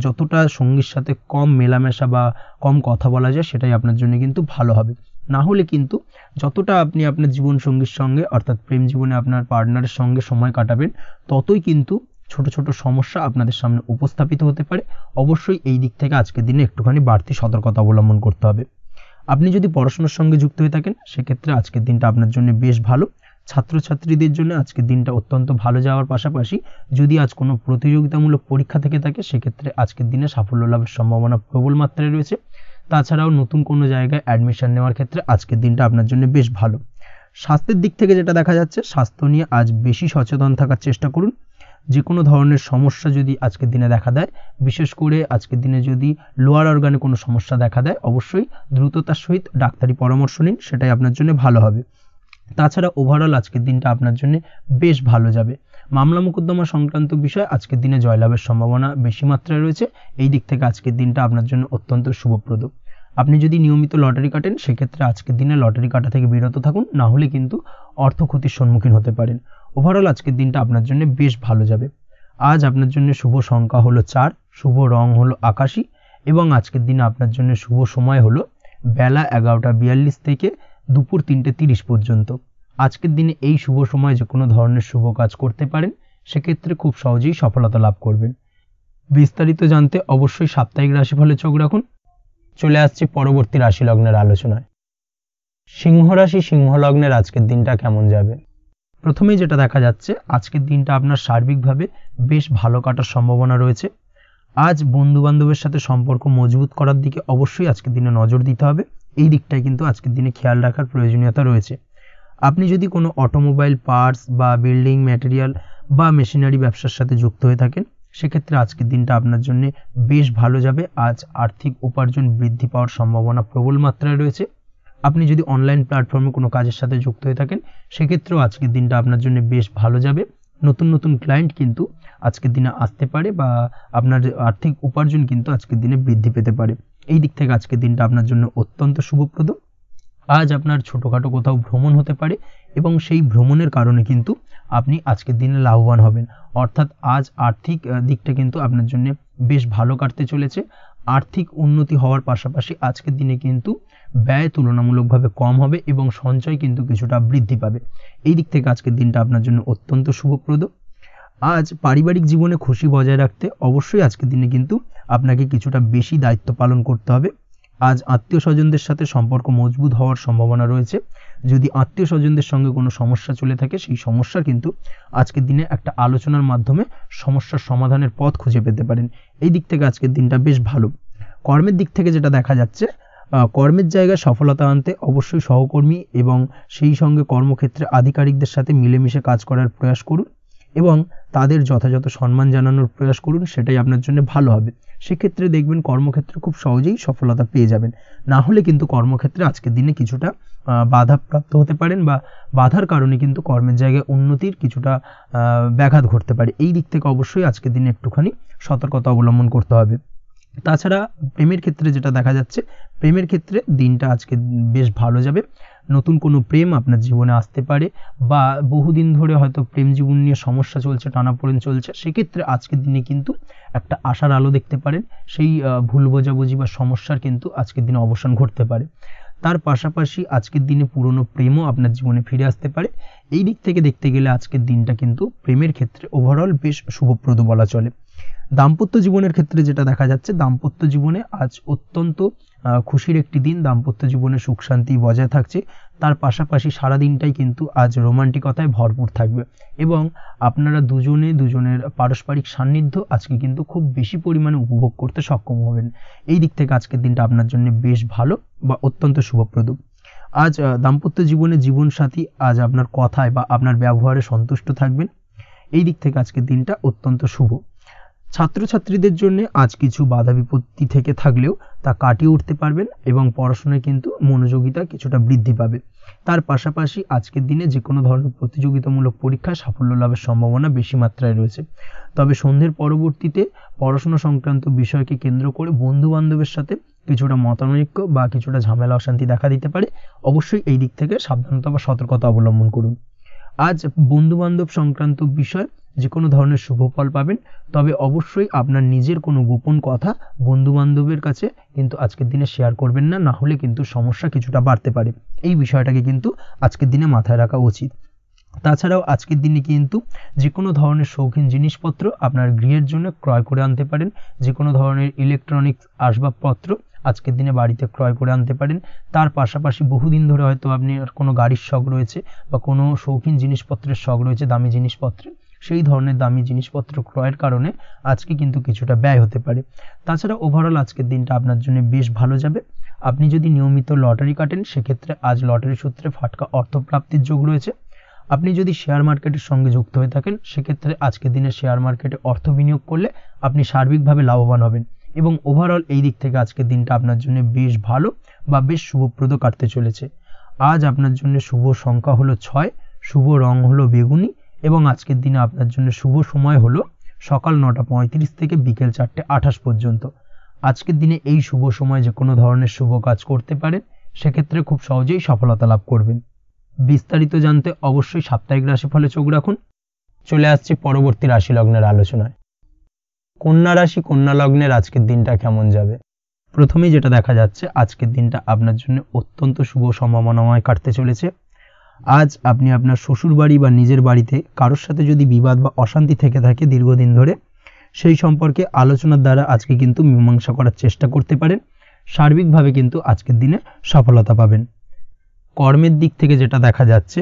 যতটা সঙ্গীর সাথে কম মেলামেশা বা কম কথা বলা যায় সেটাই আপনার জন্য কিন্তু ভালো হবে। না হলে কিন্তু যতটা আপনি আপনার জীবন সঙ্গীর সঙ্গে অর্থাৎ প্রেম জীবনে আপনার পার্টনারের সঙ্গে সময় কাটাবেন, ততই কিন্তু ছোট ছোট সমস্যা আপনাদের সামনে উপস্থাপিত হতে পারে। অবশ্যই এই দিক থেকে আজকের দিনে একটুখানি বাড়তি সতর্কতা অবলম্বন করতে হবে। আপনি যদি পড়াশোনার সঙ্গে যুক্ত হয়ে থাকেন সেক্ষেত্রে আজকের দিনটা আপনার জন্য বেশ ভালো। ছাত্রছাত্রীদের জন্য আজকের দিনটা অত্যন্ত ভালো যাওয়ার পাশাপাশি যদি আজ কোনো প্রতিযোগিতামূলক পরীক্ষা থেকে থাকে সেক্ষেত্রে আজকের দিনে সাফল্য লাভের সম্ভাবনা প্রবল মাত্রায় রয়েছে। তাছাড়াও নতুন কোনো জায়গায় অ্যাডমিশন নেওয়ার ক্ষেত্রে আজকের দিনটা আপনার জন্য বেশ ভালো। স্বাস্থ্যের দিক থেকে যেটা দেখা যাচ্ছে, স্বাস্থ্য নিয়ে আজ বেশি সচেতন থাকার চেষ্টা করুন। যে কোনো ধরনের সমস্যা যদি আজকের দিনে দেখা দেয়, বিশেষ করে আজকের দিনে যদি লোয়ার অর্গানে কোনো সমস্যা দেখা দেয়, অবশ্যই দ্রুততার সহিত ডাক্তারি পরামর্শ নিন, সেটাই আপনার জন্য ভালো হবে। তাছাড়া ওভারঅল আজকের দিনটা আপনার জন্য বেশ ভালো যাবে। মামলা মোকদ্দমা সংক্রান্ত বিষয় আজকের দিনে জয়লাভের সম্ভাবনা বেশি মাত্রায় রয়েছে। এই দিক থেকে আজকের দিনটা আপনার জন্য অত্যন্ত শুভপ্রদ। আপনি যদি নিয়মিত লটারি কাটেন সেক্ষেত্রে আজকের দিনে লটারি কাটা থেকে বিরত থাকুন, না হলে কিন্তু অর্থ ক্ষতির সম্মুখীন হতে পারেন। ওভারঅল আজকের দিনটা আপনার জন্য বেশ ভালো যাবে। আজ আপনার জন্য শুভ সংখ্যা হলো 4, শুভ রং হলো আকাশী এবং আজকের দিনে আপনার জন্য শুভ সময় হলো বেলা 11:42 থেকে দুপুর 3:30 পর্যন্ত। আজকের দিনে এই শুভ সময় যে কোনো ধরনের শুভ কাজ করতে পারেন, সেক্ষেত্রে খুব সহজেই সফলতা লাভ করবেন। বিস্তারিত জানতে অবশ্যই সাপ্তাহিক রাশিফলে চোখ রাখুন। চলে আসছি পরবর্তী রাশি লগ্নের আলোচনায়। সিংহ রাশি সিংহ লগ্নের আজকের দিনটা কেমন যাবে? প্রথমেই যেটা দেখা যাচ্ছে, আজকের দিনটা আপনার সার্বিকভাবে বেশ ভালো কাটার সম্ভাবনা রয়েছে। আজ বন্ধু বান্ধবের সাথে সম্পর্ক মজবুত করার দিকে অবশ্যই আজকের দিনে নজর দিতে হবে। এই দিকটাই কিন্তু আজকের দিনে খেয়াল রাখার প্রয়োজনীয়তা রয়েছে। আপনি যদি কোনো অটোমোবাইল পার্টস বা বিল্ডিং ম্যাটেরিয়াল বা মেশিনারি ব্যবসার সাথে যুক্ত হয়ে থাকেন সেক্ষেত্রে আজকের দিনটা আপনার জন্য বেশ ভালো যাবে। আজ আর্থিক উপার্জন বৃদ্ধি পাওয়ার সম্ভাবনা প্রবল মাত্রায় রয়েছে। আপনি যদি অনলাইন প্ল্যাটফর্মে কোনো কাজের সাথে যুক্ত হয়ে থাকেন সেক্ষেত্রেও আজকের দিনটা আপনার জন্য বেশ ভালো যাবে। নতুন নতুন ক্লায়েন্ট কিন্তু আজকের দিনে আসতে পারে বা আপনার আর্থিক উপার্জন কিন্তু আজকের দিনে বৃদ্ধি পেতে পারে। এই দিক থেকে আজকের দিনটা আপনার জন্য অত্যন্ত শুভপ্রদ। আজ আপনার ছোটোখাটো কোথাও ভ্রমণ হতে পারে এবং সেই ভ্রমণের কারণে কিন্তু আপনি আজকের দিনে লাভবান হবেন। অর্থাৎ আজ আর্থিক দিকটা কিন্তু আপনার জন্য বেশ ভালো কাটতে চলেছে। আর্থিক উন্নতি হওয়ার পাশাপাশি আজকের দিনে কিন্তু ব্যয় তুলনামূলকভাবে কম হবে এবং সঞ্চয় কিন্তু কিছুটা বৃদ্ধি পাবে। এই দিক থেকে আজকের দিনটা আপনার জন্য অত্যন্ত শুভপ্রদ। আজ পারিবারিক জীবনে খুশি বজায় রাখতে অবশ্যই আজকের দিনে কিন্তু আপনাকে কিছুটা বেশি দায়িত্ব পালন করতে হবে। আজ আত্মীয় স্বজনদের সাথে সম্পর্ক মজবুত হওয়ার সম্ভাবনা রয়েছে। যদি আত্মীয় স্বজনদের সঙ্গে কোনো সমস্যা চলে থাকে সেই সমস্যা কিন্তু আজকের দিনে একটা আলোচনার মাধ্যমে সমস্যার সমাধানের পথ খুঁজে পেতে পারেন। এই দিক থেকে আজকের দিনটা বেশ ভালো। কর্মের দিক থেকে যেটা দেখা যাচ্ছে, কর্মের জায়গায় সফলতা আনতে অবশ্যই সহকর্মী এবং সেই সঙ্গে কর্মক্ষেত্রে আধিকারিকদের সাথে মিলেমিশে কাজ করার প্রয়াস করুন এবং তাদের যথাযথ সম্মান জানানোর প্রয়াস করুন, সেটাই আপনার জন্য ভালো হবে। সেক্ষেত্রে দেখবেন কর্মক্ষেত্রে খুব সহজেই সফলতা পেয়ে যাবেন। না হলে কিন্তু কর্মক্ষেত্রে আজকের দিনে কিছুটা বাধাপ্রাপ্ত হতে পারেন, বা বাধার কারণে কিন্তু কর্মের জায়গায় উন্নতির কিছুটা ব্যাঘাত ঘটতে পারে। এই দিক থেকে অবশ্যই আজকের দিনে একটুখানি সতর্কতা অবলম্বন করতে হবে। তাছাড়া প্রেমের ক্ষেত্রে যেটা দেখা যাচ্ছে, প্রেমের ক্ষেত্রে দিনটা আজকে বেশ ভালো যাবে। নতুন কোনো প্রেম আপনার জীবনে আসতে পারে, বা বহুদিন ধরে হয়তো প্রেম জীবন নিয়ে সমস্যা চলছে, টানাপোড়েন চলছে, সেক্ষেত্রে আজকের দিনে কিন্তু একটা আশার আলো দেখতে পারেন। সেই ভুল বোঝাবুঝি বা সমস্যার কিন্তু আজকের দিনে অবসান ঘটতে পারে। তার পাশাপাশি আজকের দিনে পুরনো প্রেমও আপনার জীবনে ফিরে আসতে পারে। এই দিক থেকে দেখতে গেলে আজকের দিনটা কিন্তু প্রেমের ক্ষেত্রে ওভারঅল বেশ শুভপ্রদ বলা চলে। দাম্পত্য জীবনের ক্ষেত্রে যেটা দেখা যাচ্ছে, দাম্পত্য জীবনে আজ অত্যন্ত খুশির একটি দিন। দাম্পত্য জীবনে সুখ শান্তি বজায় থাকছে। তার পাশাপাশি সারা দিনটাই কিন্তু আজ রোমান্টিকতায় ভরপুর থাকবে, এবং আপনারা দুজনের পারস্পরিক সান্নিধ্য আজকে কিন্তু খুব বেশি পরিমাণে উপভোগ করতে সক্ষম হবেন। এই দিক থেকে আজকের দিনটা আপনার জন্য বেশ ভালো বা অত্যন্ত শুভপ্রদ। আজ দাম্পত্য জীবনে জীবনসাথী আজ আপনার কথায় বা আপনার ব্যবহারে সন্তুষ্ট থাকবেন। এই দিক থেকে আজকের দিনটা অত্যন্ত শুভ। ছাত্রছাত্রীদের জন্য আজ কিছু বাধা বিপত্তি থেকে থাকলেও তা কাটিয়ে উঠতে পারবেন, এবং পড়াশোনায় কিন্তু মনোযোগিতা কিছুটা বৃদ্ধি পাবে। তার পাশাপাশি আজকের দিনে যে কোনো ধরনের প্রতিযোগিতামূলক পরীক্ষায় সাফল্য লাভের সম্ভাবনা বেশি মাত্রায় রয়েছে। তবে সন্ধ্যের পরবর্তীতে পড়াশোনা সংক্রান্ত বিষয়কে কেন্দ্র করে বন্ধু বান্ধবের সাথে কিছুটা মতানৈক্য বা কিছুটা ঝামেলা অশান্তি দেখা দিতে পারে। অবশ্যই এই দিক থেকে সাবধানতা বা সতর্কতা অবলম্বন করুন। আজ বন্ধু বান্ধব সংক্রান্ত বিষয় যে কোনো ধরনের শুভ ফল পাবেন, তবে অবশ্যই আপনার নিজের কোনো গোপন কথা বন্ধু বান্ধবের কাছে কিন্তু আজকের দিনে শেয়ার করবেন না, না হলে কিন্তু সমস্যা কিছুটা বাড়তে পারে। এই বিষয়টাকে কিন্তু আজকের দিনে মাথায় রাখা উচিত। তাছাড়াও আজকের দিনে কিন্তু যে কোনো ধরনের শৌখিন জিনিসপত্র আপনার গৃহের জন্য ক্রয় করে আনতে পারেন। যে কোনো ধরনের ইলেকট্রনিক্স আসবাবপত্র আজকের দিনে বাড়িতে ক্রয় করে আনতে পারেন। তার পাশাপাশি বহুদিন ধরে হয়তো আপনি কোনো গাড়ির শখ রয়েছে বা কোনো শৌখিন জিনিসপত্রের শখ রয়েছে, দামি জিনিসপত্রে, সেই ধরনের দামি জিনিসপত্র ক্রয়ের কারণে আজকে কিন্তু কিছুটা ব্যয় হতে পারে। তাছাড়া ওভারঅল আজকের দিনটা আপনার জন্য বেশ ভালো যাবে। আপনি যদি নিয়মিত লটারি কাটেন, সেক্ষেত্রে আজ লটারি সূত্রে ফাটকা অর্থপ্রাপ্তির যোগ রয়েছে। আপনি যদি শেয়ার মার্কেটের সঙ্গে যুক্ত হয়ে থাকেন, সেক্ষেত্রে আজকের দিনে শেয়ার মার্কেটে অর্থ বিনিয়োগ করলে আপনি সার্বিকভাবে লাভবান হবেন, এবং ওভারঅল এই দিক থেকে আজকের দিনটা আপনার জন্য বেশ ভালো বা বেশ শুভপ্রদ কাটতে চলেছে। আজ আপনার জন্য শুভ সংখ্যা হলো 6, শুভ রং হলো বেগুনি, এবং আজকের দিনে আপনার জন্য শুভ সময় হলো সকাল 9:35 থেকে বিকেল 4:28 পর্যন্ত। আজকের দিনে এই শুভ সময় যে কোনো ধরনের শুভ কাজ করতে পারেন, সেক্ষেত্রে খুব সহজেই সফলতা লাভ করবেন। বিস্তারিত জানতে অবশ্যই সাপ্তাহিক রাশিফলে চোখ রাখুন। চলে আসছি পরবর্তী রাশি লগ্নের আলোচনায়। কন্যা রাশি, কন্যা লগ্নের আজকের দিনটা কেমন যাবে? প্রথমেই যেটা দেখা যাচ্ছে, আজকের দিনটা আপনার জন্য অত্যন্ত শুভ সম্ভাবনাময় কাটতে চলেছে। আজ আপনি আপনার শ্বশুর বাড়ি বা নিজের বাড়িতে কারোর সাথে যদি বিবাদ বা অশান্তি থেকে থাকে দীর্ঘদিন ধরে, সেই সম্পর্কে আলোচনার দ্বারা আজকে কিন্তু মীমাংসা করার চেষ্টা করতে পারেন। সার্বিকভাবে কিন্তু আজকের দিনে সফলতা পাবেন। কর্মের দিক থেকে যেটা দেখা যাচ্ছে,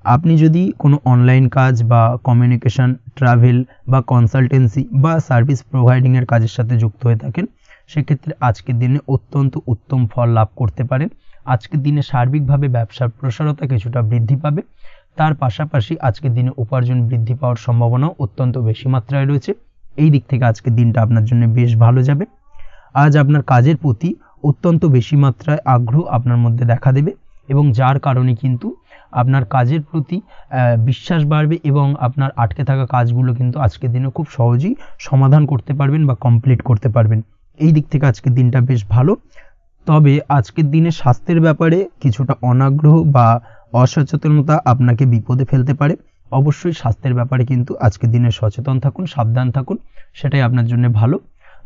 আপনি যদি কোনো অনলাইন কাজ বা কমিউনিকেশন, ট্রাভেল বা কনসালটেন্সি বা সার্ভিস প্রোভাইডিংয়ের কাজের সাথে যুক্ত হয়ে থাকেন, সেক্ষেত্রে আজকের দিনে অত্যন্ত উত্তম ফল লাভ করতে পারেন। আজকের দিনে সার্বিকভাবে ব্যবসার প্রসারতা কিছুটা বৃদ্ধি পাবে। তার পাশাপাশি আজকের দিনে উপার্জন বৃদ্ধি পাওয়ার সম্ভাবনাও অত্যন্ত বেশি মাত্রায় রয়েছে। এই দিক থেকে আজকের দিনটা আপনার জন্য বেশ ভালো যাবে। আজ আপনার কাজের প্রতি অত্যন্ত বেশি মাত্রায় আগ্রহ আপনার মধ্যে দেখা দেবে, এবং যার কারণে কিন্তু আপনার কাজের প্রতি বিশ্বাস বাড়বে, এবং আপনার আটকে থাকা কাজগুলো কিন্তু আজকের দিনে খুব সহজেই সমাধান করতে পারবেন বা কমপ্লিট করতে পারবেন। এই দিক থেকে আজকের দিনটা বেশ ভালো। তবে আজকের দিনে স্বাস্থ্যের ব্যাপারে কিছুটা অনাগ্রহ বা অসচেতনতা আপনাকে বিপদে ফেলতে পারে। অবশ্যই স্বাস্থ্যের ব্যাপারে কিন্তু আজকের দিনে সচেতন থাকুন, সাবধান থাকুন, সেটাই আপনার জন্য ভালো।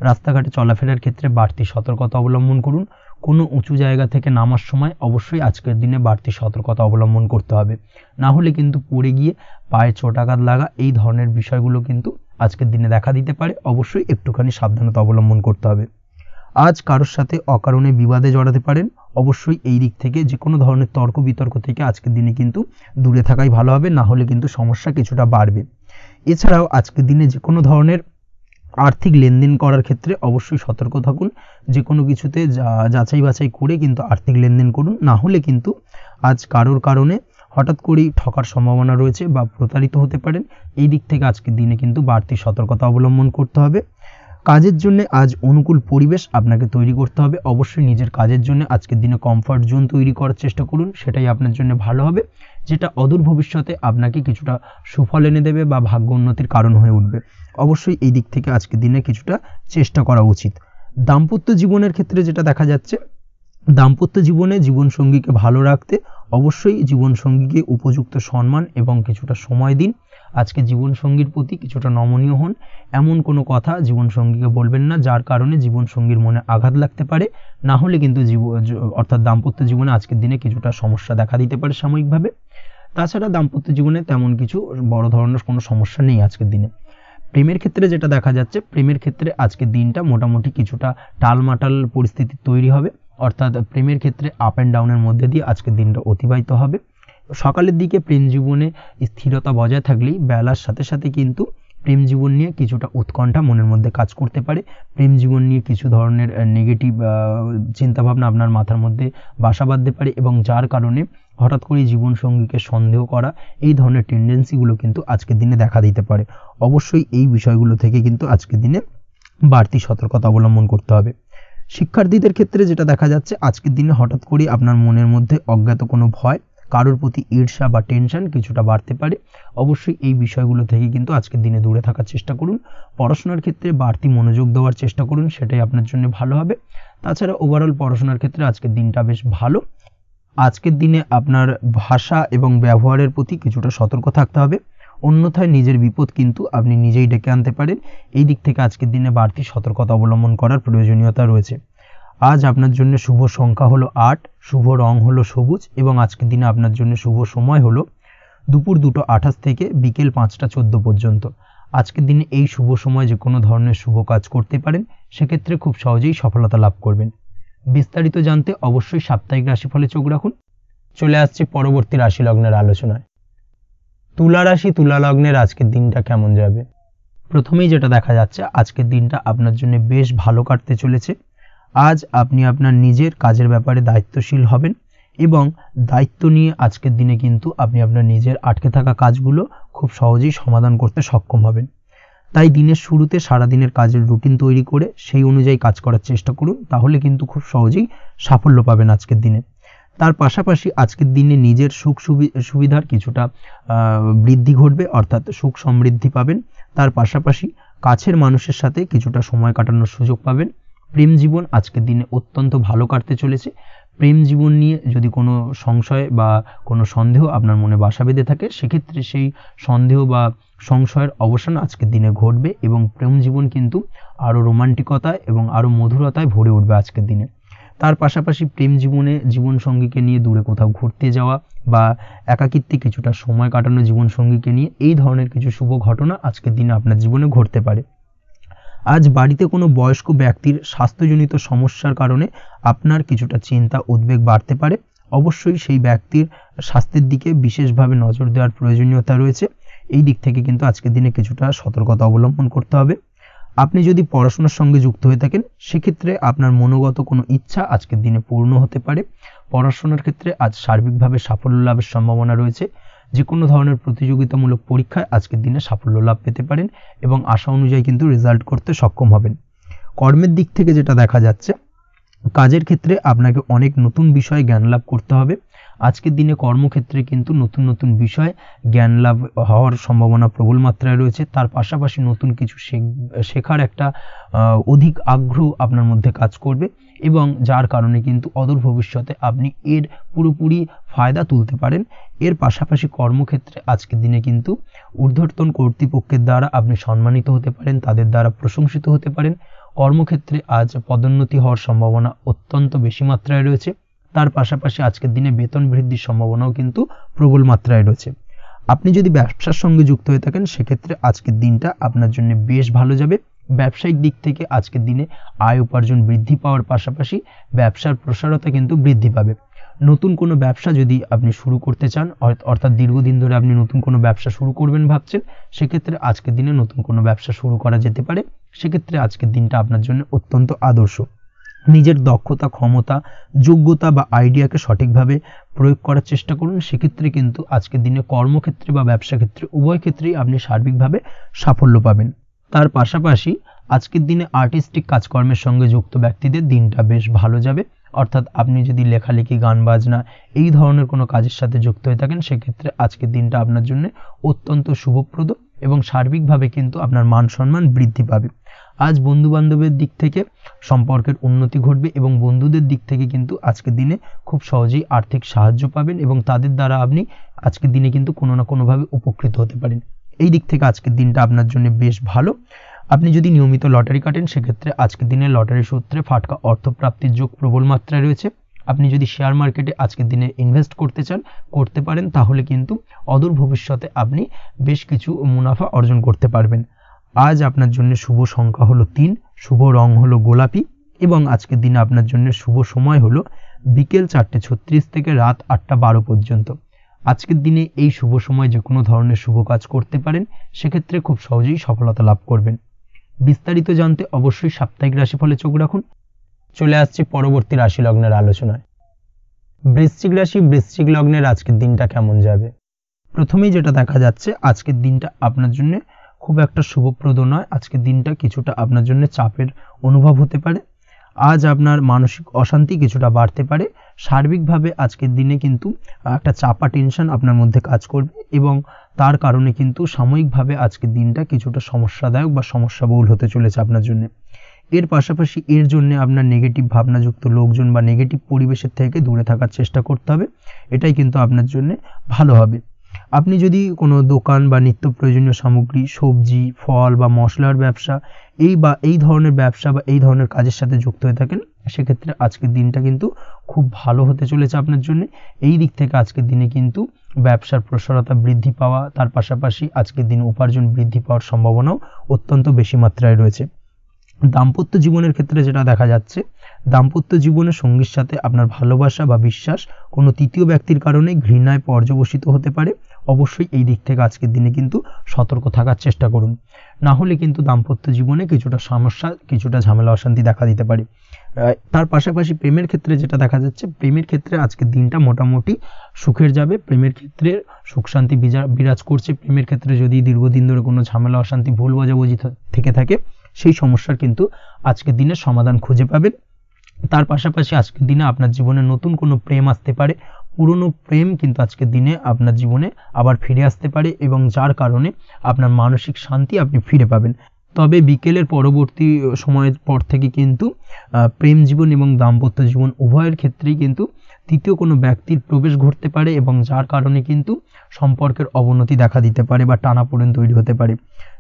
রাস্তাঘাটে চলাফেরার ক্ষেত্রে বাড়তি সতর্কতা অবলম্বন করুন। কোনো উঁচু জায়গা থেকে নামার সময় অবশ্যই আজকের দিনে বাড়তি সতর্কতা অবলম্বন করতে হবে, না হলে কিন্তু পড়ে গিয়ে পায়ে চোটাঘাত লাগা এই ধরনের বিষয়গুলো কিন্তু আজকের দিনে দেখা দিতে পারে। অবশ্যই একটুখানি সাবধানতা অবলম্বন করতে হবে। আজ কারোর সাথে অকারণে বিবাদে জড়াতে পারেন। অবশ্যই এই দিক থেকে যে কোনো ধরনের তর্ক বিতর্ক থেকে আজকের দিনে কিন্তু দূরে থাকাই ভালো হবে, না হলে কিন্তু সমস্যা কিছুটা বাড়বে। এছাড়াও আজকের দিনে যে কোনো ধরনের আর্থিক লেনদেন করার ক্ষেত্রে অবশ্যই সতর্ক থাকুন। যে কোনো কিছুতে যাচাই বাছাই করে কিন্তু আর্থিক লেনদেন করুন, না হলে কিন্তু আজ কারোর কারণে হঠাৎ করেই ঠকার সম্ভাবনা রয়েছে বা প্রতারিত হতে পারেন। এই দিক থেকে আজকের দিনে কিন্তু বাড়তি সতর্কতা অবলম্বন করতে হবে। কাজের জন্য আজ অনুকূল পরিবেশ আপনাকে তৈরি করতে হবে। অবশ্যই নিজের কাজের জন্য আজকের দিনে কমফর্ট জোন তৈরি করার চেষ্টা করুন, সেটাই আপনার জন্য ভালো হবে, যেটা অদূর ভবিষ্যতে আপনাকে কিছুটা সুফল এনে দেবে বা ভাগ্য উন্নতির কারণ হয়ে উঠবে। অবশ্যই এই দিক থেকে আজকের দিনে কিছুটা চেষ্টা করা উচিত। দাম্পত্য জীবনের ক্ষেত্রে যেটা দেখা যাচ্ছে, দাম্পত্য জীবনে জীবনসঙ্গীকে ভালো রাখতে অবশ্যই জীবনসঙ্গীকে উপযুক্ত সম্মান এবং কিছুটা সময় দিন। আজকে জীবনসঙ্গীর প্রতি কিছুটা নমনীয় হন। এমন কোনো কথা জীবনসঙ্গীকে বলবেন না যার কারণে জীবনসঙ্গীর মনে আঘাত লাগতে পারে, না হলে কিন্তু অর্থাৎ দাম্পত্য জীবনে আজকের দিনে কিছুটা সমস্যা দেখা দিতে পারে সাময়িকভাবে। তাছাড়া দাম্পত্য জীবনে তেমন কিছু বড় ধরনের কোনো সমস্যা নেই আজকের দিনে। প্রেমের ক্ষেত্রে যেটা দেখা যাচ্ছে, প্রেমের ক্ষেত্রে আজকের দিনটা মোটামুটি কিছুটা টালমাটাল পরিস্থিতি তৈরি হবে, অর্থাৎ প্রেমের ক্ষেত্রে আপ অ্যান্ড ডাউনের মধ্যে দিয়ে আজকের দিনটা অতিবাহিত হবে। সকালের দিকে প্রেম জীবনে স্থিরতা বজায় থাকলেই বেলার সাথে সাথে কিন্তু প্রেম জীবন নিয়ে কিছুটা উৎকণ্ঠা মনের মধ্যে কাজ করতে পারে। প্রেম জীবন নিয়ে কিছু ধরনের নেগেটিভ চিন্তাভাবনা আপনার মাথার মধ্যে বাসা বাঁধতে পারে এবং যার কারণে হঠাৎ করে জীবনসঙ্গীকে সন্দেহ করা, এই ধরনের টেন্ডেন্সিগুলো কিন্তু আজকের দিনে দেখা দিতে পারে। অবশ্যই এই বিষয়গুলো থেকে কিন্তু আজকের দিনে বাড়তি সতর্কতা অবলম্বন করতে হবে। শিক্ষার্থীদের ক্ষেত্রে যেটা দেখা যাচ্ছে, আজকের দিনে হঠাৎ করে আপনার মনের মধ্যে অজ্ঞাত কোনো ভয়, কারোর প্রতি ঈর্ষা বা টেনশন কিছুটা বাড়তে পারে। অবশ্যই এই বিষয়গুলো থেকে কিন্তু আজকের দিনে দূরে থাকার চেষ্টা করুন। পড়াশোনার ক্ষেত্রে বাড়তি মনোযোগ দেওয়ার চেষ্টা করুন, সেটাই আপনার জন্য ভালো হবে। তাছাড়া ওভারঅল পড়াশোনার ক্ষেত্রে আজকের দিনটা বেশ ভালো। আজকের দিনে আপনার ভাষা এবং ব্যবহারের প্রতি কিছুটা সতর্ক থাকতে হবে, অন্যথায় নিজের বিপদ কিন্তু আপনি নিজেই ডেকে আনতে পারেন। এই দিক থেকে আজকের দিনে বাড়তি সতর্কতা অবলম্বন করার প্রয়োজনীয়তা রয়েছে। আজ আপনার জন্য শুভ সংখ্যা হলো 8, শুভ রং হলো সবুজ এবং আজকের দিনে আপনার জন্য শুভ সময় হলো দুপুর 2:28 থেকে বিকেল 5:14 পর্যন্ত। আজকের দিনে এই শুভ সময় যে কোনো ধরনের শুভ কাজ করতে পারেন, সেক্ষেত্রে খুব সহজেই সফলতা লাভ করবেন। বিস্তারিত জানতে অবশ্যই সাপ্তাহিক রাশিফলে চোখ রাখুন। চলে আসছে পরবর্তী রাশি লগ্নের আলোচনায়। তুলা রাশি, তুলা লগ্নের আজকের দিনটা কেমন যাবে? প্রথমেই যেটা দেখা যাচ্ছে, আজকের দিনটা আপনার জন্য বেশ ভালো কাটতে চলেছে। আজ আপনি আপনার নিজের কাজের ব্যাপারে দায়িত্বশীল হবেন এবং দায়িত্ব নিয়ে আজকের দিনে কিন্তু আপনি আপনার নিজের আটকে থাকা কাজগুলো খুব সহজেই সমাধান করতে সক্ষম হবেন। তাই দিনের শুরুতে সারাদিনের কাজের রুটিন তৈরি করে সেই অনুযায়ী কাজ করার চেষ্টা করুন, তাহলে কিন্তু খুব সহজেই সাফল্য পাবেন আজকের দিনে। তার পাশাপাশি আজকের দিনে নিজের সুখ সুবিধার কিছুটা বৃদ্ধি ঘটবে, অর্থাৎ সুখ সমৃদ্ধি পাবেন। তার পাশাপাশি কাছের মানুষের সাথে কিছুটা সময় কাটানোর সুযোগ পাবেন। প্রেম জীবন আজকের দিনে অত্যন্ত ভালো কাটতে চলেছে। প্রেম জীবন নিয়ে যদি কোনো সংশয় বা কোনো সন্দেহ আপনার মনে বাসা বেঁধে থাকে, সেক্ষেত্রে সেই সন্দেহ বা সংশয়ের অবসান আজকের দিনে ঘটবে এবং প্রেম জীবন কিন্তু আরও রোমান্টিকতায় এবং আরও মধুরতায় ভরে উঠবে আজকের দিনে। তার পাশাপাশি প্রেম জীবনে জীবনসঙ্গীকে নিয়ে দূরে কোথাও ঘুরতে যাওয়া বা একাকিত্বে কিছুটা সময় কাটানো জীবনসঙ্গীকে নিয়ে, এই ধরনের কিছু শুভ ঘটনা আজকের দিনে আপনার জীবনে ঘটতে পারে। আজ বাড়িতে কোনো বয়স্ক ব্যক্তির স্বাস্থ্যজনিত সমস্যার কারণে আপনার কিছুটা চিন্তা উদ্বেগ বাড়তে পারে। অবশ্যই সেই ব্যক্তির স্বাস্থ্যের দিকে বিশেষভাবে নজর দেওয়ার প্রয়োজনীয়তা রয়েছে। এই দিক থেকে কিন্তু আজকের দিনে কিছুটা সতর্কতা অবলম্বন করতে হবে। আপনি যদি পড়াশোনার সঙ্গে যুক্ত হয়ে থাকেন, সেক্ষেত্রে আপনার মনোগত কোনো ইচ্ছা আজকের দিনে পূর্ণ হতে পারে। পড়াশোনার ক্ষেত্রে আজ সার্বিকভাবে সাফল্য লাভের সম্ভাবনা রয়েছে। যে কোনো ধরনের প্রতিযোগিতামূলক পরীক্ষায় আজকের দিনে সাফল্য লাভ পেতে পারেন এবং আশা অনুযায়ী কিন্তু রেজাল্ট করতে সক্ষম হবেন। কর্মের দিক থেকে যেটা দেখা যাচ্ছে, কাজের ক্ষেত্রে আপনাকে অনেক নতুন বিষয়ে জ্ঞান লাভ করতে হবে। আজকের দিনে কর্মক্ষেত্রে কিন্তু নতুন নতুন বিষয় জ্ঞান লাভ হওয়ার সম্ভাবনা প্রবল মাত্রায় রয়েছে। তার পাশাপাশি নতুন কিছু শেখার একটা অধিক আগ্রহ আপনার মধ্যে কাজ করবে এবং যার কারণে কিন্তু অদূর ভবিষ্যতে আপনি এর পুরোপুরি ফায়দা তুলতে পারেন। এর পাশাপাশি কর্মক্ষেত্রে আজকের দিনে কিন্তু ঊর্ধ্বতন কর্তৃপক্ষের দ্বারা আপনি সম্মানিত হতে পারেন, তাদের দ্বারা প্রশংসিত হতে পারেন। কর্মক্ষেত্রে আজ পদোন্নতি হওয়ার সম্ভাবনা অত্যন্ত বেশি মাত্রায় রয়েছে। তার পাশাপাশি আজকের দিনে বেতন বৃদ্ধির সম্ভাবনাও কিন্তু প্রবল মাত্রায় রয়েছে। আপনি যদি ব্যবসার সঙ্গে যুক্ত হয়ে থাকেন, সেক্ষেত্রে আজকের দিনটা আপনার জন্য বেশ ভালো যাবে। ব্যবসায়িক দিক থেকে আজকের দিনে আয় উপার্জন বৃদ্ধি পাওয়ার পাশাপাশি ব্যবসার প্রসারতা কিন্তু বৃদ্ধি পাবে। নতুন কোনো ব্যবসা যদি আপনি শুরু করতে চান, অর্থাৎ দীর্ঘদিন ধরে আপনি নতুন কোনো ব্যবসা শুরু করবেন ভাবছেন, সেক্ষেত্রে আজকের দিনে নতুন কোনো ব্যবসা শুরু করা যেতে পারে। সেক্ষেত্রে আজকের দিনটা আপনার জন্য অত্যন্ত আদর্শ। নিজের দক্ষতা, ক্ষমতা, যোগ্যতা বা আইডিয়াকে সঠিকভাবে প্রয়োগ করার চেষ্টা করুন। সেক্ষেত্রে কিন্তু আজকের দিনে কর্মক্ষেত্রে বা ব্যবসা ক্ষেত্রে উভয় ক্ষেত্রেই আপনি সার্বিকভাবে সাফল্য পাবেন। তার পাশাপাশি আজকের দিনে আর্টিস্টিক কাজকর্মের সঙ্গে যুক্ত ব্যক্তিদের দিনটা বেশ ভালো যাবে। অর্থাৎ আপনি যদি লেখালেখি, গান বাজনা এই ধরনের কোনো কাজের সাথে যুক্ত হয়ে থাকেন, সেক্ষেত্রে আজকের দিনটা আপনার জন্য অত্যন্ত শুভপ্রদ এবং সার্বিকভাবে কিন্তু আপনার মান সম্মান বৃদ্ধি পাবে। আজ বন্ধু বান্ধবের দিক থেকে সম্পর্কের উন্নতি ঘটবে এবং বন্ধুদের দিক থেকে কিন্তু আজকের দিনে খুব সহজেই আর্থিক সাহায্য পাবেন এবং তাদের দ্বারা আপনি আজকের দিনে কিন্তু কোনো না কোনোভাবে উপকৃত হতে পারেন। এই দিক থেকে আজকের দিনটা আপনার জন্য বেশ ভালো। আপনি যদি নিয়মিত লটারি কাটেন, সেক্ষেত্রে আজকের দিনে লটারি সূত্রে ফাটকা অর্থপ্রাপ্তির যোগ প্রবল মাত্রায় রয়েছে। আপনি যদি শেয়ার মার্কেটে আজকের দিনে ইনভেস্ট করতে চান, করতে পারেন, তাহলে কিন্তু অদূর ভবিষ্যতে আপনি বেশ কিছু মুনাফা অর্জন করতে পারবেন। আজ আপনার জন্য শুভ সংখ্যা হলো 3, শুভ রং হলো গোলাপি এবং আজকের দিনে আপনার জন্য শুভ সময় হলো বিকেল 4:36 থেকে রাত 8:12 পর্যন্ত। আজকের দিনে এই শুভ সময় যে কোনো ধরনের শুভ কাজ করতে পারেন, সেক্ষেত্রে খুব সহজেই সফলতা লাভ করবেন। বিস্তারিত জানতে অবশ্যই সাপ্তাহিক রাশিফলে চোখ রাখুন। চলে আসছে পরবর্তী রাশি লগ্নের আলোচনায়। বৃশ্চিক রাশি, বৃশ্চিক লগ্নের আজকের দিনটা কেমন যাবে? প্রথমেই যেটা দেখা যাচ্ছে, আজকের দিনটা আপনার জন্য খুব একটা শুভপ্রদ নয়। আজকের দিনটা কিছুটা আপনার জন্য চাপের অনুভব হতে পারে। আজ আপনার মানসিক অশান্তি কিছুটা বাড়তে পারে। সার্বিকভাবে আজকের দিনে কিন্তু একটা চাপা টেনশন আপনার মধ্যে কাজ করবে এবং তার কারণে কিন্তু সাময়িকভাবে আজকের দিনটা কিছুটা সমস্যাদায়ক বা সমস্যাবহুল হতে চলেছে আপনার জন্য। এর পাশাপাশি এর জন্য আপনার নেগেটিভ ভাবনাযুক্ত লোকজন বা নেগেটিভ পরিবেশের থেকে দূরে থাকার চেষ্টা করতে হবে। এটাই কিন্তু আপনার জন্য ভালো হবে। আপনি যদি কোনো দোকান বা নিত্য প্রয়োজনীয় সামগ্রী, সবজি, ফল বা মশলার ব্যবসা এই ধরনের ব্যবসা বা এই ধরনের কাজের সাথে যুক্ত হয়ে থাকেন, সেক্ষেত্রে আজকের দিনটা কিন্তু খুব ভালো হতে চলেছে আপনার জন্য। এই দিক থেকে আজকের দিনে কিন্তু ব্যবসার প্রসারতা বৃদ্ধি পাওয়া, তার পাশাপাশি আজকের দিনে উপার্জন বৃদ্ধি পাওয়ার সম্ভাবনাও অত্যন্ত বেশি মাত্রায় রয়েছে। দাম্পত্য জীবনের ক্ষেত্রে যেটা দেখা যাচ্ছে, দাম্পত্য জীবনের সঙ্গীর সাথে আপনার ভালোবাসা বা বিশ্বাস কোনো তৃতীয় ব্যক্তির কারণে ঘৃণায় পর্যবসিত হতে পারে। অবশ্যই এই দিক থেকে আজকের দিনে কিন্তু সতর্ক থাকার চেষ্টা করুন, না হলে কিন্তু দাম্পত্য জীবনে কিছুটা সমস্যা, কিছুটা ঝামেলা অশান্তি দেখা দিতে পারে। তার পাশাপাশি প্রেমের ক্ষেত্রে যেটা দেখা যাচ্ছে, প্রেমের ক্ষেত্রে আজকের দিনটা মোটামুটি সুখের যাবে। প্রেমের ক্ষেত্রে সুখ শান্তি বিরাজ করছে। প্রেমের ক্ষেত্রে যদি দীর্ঘদিন ধরে কোনো ঝামেলা অশান্তি, ভুল বোঝাবুঝি থেকে থাকে, সেই সমস্যার কিন্তু আজকের দিনে সমাধান খুঁজে পাবেন। তার পাশাপাশি আজকের দিনে আপনার জীবনে নতুন কোনো প্রেম আসতে পারে। পুরনো প্রেম কিন্তু আজকের দিনে আপনার জীবনে আবার ফিরে আসতে পারে এবং যার কারণে আপনার মানসিক শান্তি আপনি ফিরে পাবেন। তবে বিকেলের পরবর্তী সময়ের পর থেকে কিন্তু প্রেম জীবন এবং দাম্পত্য জীবন উভয়ের ক্ষেত্রেই কিন্তু তৃতীয় কোনো ব্যক্তির প্রবেশ ঘটতে পারে এবং যার কারণে কিন্তু সম্পর্কের অবনতি দেখা দিতে পারে বা টানাপোড়েন তৈরি হতে পারে।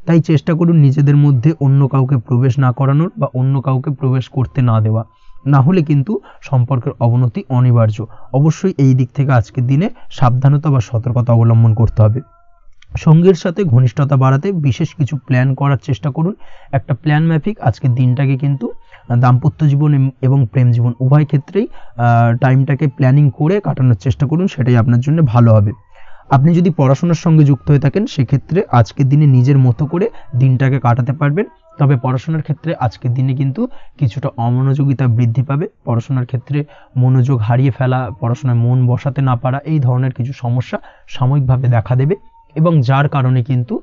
তাই চেষ্টা করুন নিজেদের মধ্যে অন্য কাউকে প্রবেশ না করানোর বা অন্য কাউকে প্রবেশ করতে না দেওয়া, না হলে কিন্তু সম্পর্কের অবনতি অনিবার্য। অবশ্যই এই দিক থেকে আজকের দিনে সাবধানতা বা সতর্কতা অবলম্বন করতে হবে। সঙ্গীর সাথে ঘনিষ্ঠতা বাড়াতে বিশেষ কিছু প্ল্যান করার চেষ্টা করুন। একটা প্ল্যান মাফিক আজকের দিনটাকে কিন্তু দাম্পত্য জীবন এবং প্রেম জীবন উভয় ক্ষেত্রেই টাইমটাকে প্ল্যানিং করে কাটানোর চেষ্টা করুন, সেটাই আপনার জন্য ভালো হবে। আপনি যদি পড়াশোনার সঙ্গে যুক্ত হয়ে থাকেন, সেক্ষেত্রে আজকের দিনে নিজের মতো করে দিনটাকে কাটাতে পারবেন। তবে পড়াশোনার ক্ষেত্রে আজকের দিনে কিন্তু কিছুটা অমনোযোগিতা বৃদ্ধি পাবে। পড়াশোনার ক্ষেত্রে মনোযোগ হারিয়ে ফেলা, পড়াশোনায় মন বসাতে না পারা, এই ধরনের কিছু সমস্যা সাময়িকভাবে দেখা দেবে এবং যার কারণে কিন্তু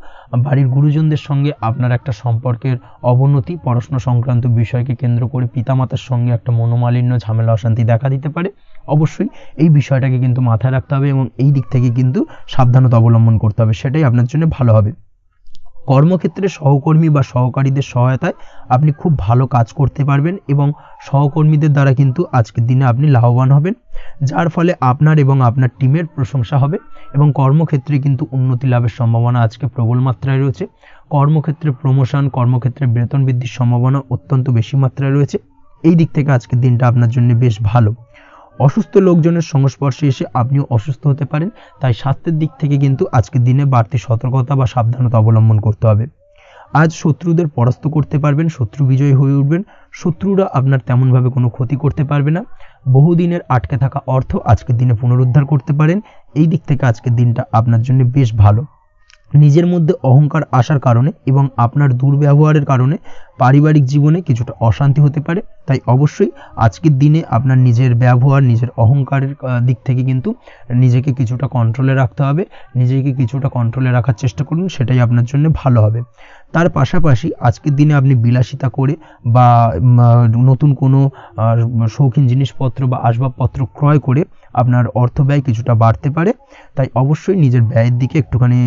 বাড়ির গুরুজনদের সঙ্গে আপনার একটা সম্পর্কের অবনতি, পড়াশোনা সংক্রান্ত বিষয়কে কেন্দ্র করে পিতামাতার সঙ্গে একটা মনোমালিন্য, ঝামেলা অশান্তি দেখা দিতে পারে। অবশ্যই এই বিষয়টাকে কিন্তু মাথায় রাখতে হবে এবং এই দিক থেকে কিন্তু সাবধানতা অবলম্বন করতে হবে, সেটাই আপনার জন্য ভালো হবে। কর্মক্ষেত্রে সহকর্মী বা সহকারীদের সহায়তায় আপনি খুব ভালো কাজ করতে পারবেন এবং সহকর্মীদের দ্বারা কিন্তু আজকের দিনে আপনি লাভবান হবেন, যার ফলে আপনার এবং আপনার টিমের প্রশংসা হবে এবং কর্মক্ষেত্রে কিন্তু উন্নতি লাভের সম্ভাবনা আজকে প্রবল মাত্রায় রয়েছে। কর্মক্ষেত্রে প্রমোশন, কর্মক্ষেত্রে বেতন বৃদ্ধির সম্ভাবনা অত্যন্ত বেশি মাত্রায় রয়েছে। এই দিক থেকে আজকের দিনটা আপনার জন্য বেশ ভালো। অসুস্থ লোকজনের সংস্পর্শে এসে আপনিও অসুস্থ হতে পারেন, তাই স্বাস্থ্যের দিক থেকে কিন্তু আজকের দিনে বাড়তি সতর্কতা বা সাবধানতা অবলম্বন করতে হবে। আজ শত্রুদের পরাস্ত করতে পারবেন, শত্রু বিজয়ী হয়ে উঠবেন। শত্রুরা আপনার তেমনভাবে কোনো ক্ষতি করতে পারবে না। বহুদিনের আটকে থাকা অর্থ আজকের দিনে পুনরুদ্ধার করতে পারেন। এই দিক থেকে আজকের দিনটা আপনার জন্য বেশ ভালো। নিজের মধ্যে অহংকার আসার কারণে এবং আপনার দুর্ব্যবহারের কারণে পারিবারিক জীবনে কিছুটা অশান্তি হতে পারে। তাই অবশ্যই আজকের দিনে আপনার নিজের ব্যবহার, নিজের অহংকারের দিক থেকে কিন্তু নিজেকে কিছুটা কন্ট্রোলে রাখতে হবে। নিজেকে কিছুটা কন্ট্রোলে রাখার চেষ্টা করুন, সেটাই আপনার জন্য ভালো হবে। তার পাশাপাশি আজকের দিনে আপনি বিলাসিতা করে বা নতুন কোনো শৌখিন জিনিসপত্র বা আসবাবপত্র ক্রয় করে আপনার অর্থ ব্যয় কিছুটা বাড়তে পারে। তাই অবশ্যই নিজের ব্যয়ের দিকে একটুখানি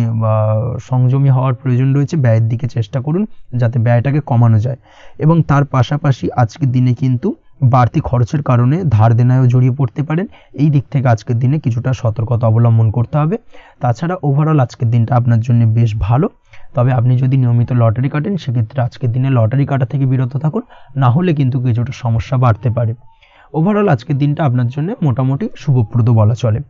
সংযমী হওয়ার প্রয়োজন রয়েছে। ব্যয়ের দিকে চেষ্টা করুন যাতে ব্যয়টাকে কমানো যায়। এবং তার পাশাপাশি আজকের দিনে কিন্তু বাড়তি খরচের কারণে ধার দেনায়ও জড়িয়ে পড়তে পারেন। এই দিক থেকে আজকের দিনে কিছুটা সতর্কতা অবলম্বন করতে হবে। তাছাড়া ওভারঅল আজকের দিনটা আপনার জন্য বেশ ভালো। তবে আপনি যদি নিয়মিত লটারি কাটেন সেক্ষেত্রে আজকের দিনে লটারি কাটা থেকে বিরত থাকুন, না হলে কিন্তু কিছুটা সমস্যা বাড়তে পারে। ওভারঅল আজকের দিনটা আপনার জন্য মোটামুটি শুভপ্রদ বলা চলে।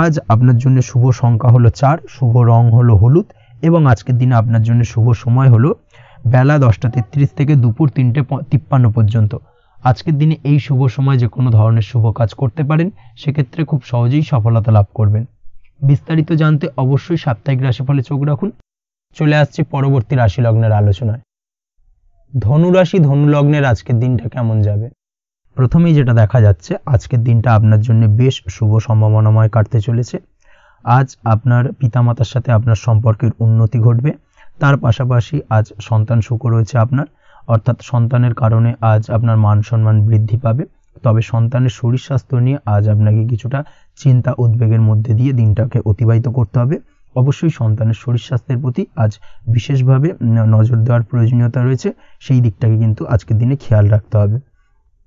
আজ আপনার জন্য শুভ সংখ্যা হলো 4, শুভ রং হলো হলুদ এবং আজকের দিনে আপনার জন্য শুভ সময় হলো বেলা 10:33 থেকে দুপুর 3:53 পর্যন্ত। আজকের দিনে এই শুভ সময় যে কোনো ধরনের শুভ কাজ করতে পারেন, সেক্ষেত্রে খুব সহজেই সফলতা লাভ করবেন। বিস্তারিত জানতে অবশ্যই সাপ্তাহিক রাশিফলে চোখ রাখুন। চলে আসছি পরবর্তী রাশি লগ্নের আলোচনায়। ধনুরাশি, ধনু লগ্নের আজকের দিনটা কেমন যাবে? প্রথমেই যেটা দেখা যাচ্ছে, আজকের দিনটা আপনার জন্য বেশ শুভ সম্ভাবনাময় কাটতে চলেছে। আজ আপনার পিতামাতার সাথে আপনার সম্পর্কের উন্নতি ঘটবে। তার পাশাপাশি আজ সন্তান সুখ রয়েছে আপনার, অর্থাৎ সন্তানের কারণে আজ আপনার মান সম্মান বৃদ্ধি পাবে। তবে সন্তানের শরীর স্বাস্থ্য নিয়ে আজ আপনাকে কিছুটা চিন্তা উদ্বেগের মধ্যে দিয়ে দিনটাকে অতিবাহিত করতে হবে। অবশ্যই সন্তানের শরীর স্বাস্থ্যের প্রতি আজ বিশেষভাবে নজর দেওয়ার প্রয়োজনীয়তা রয়েছে। সেই দিকটাকে কিন্তু আজকের দিনে খেয়াল রাখতে হবে।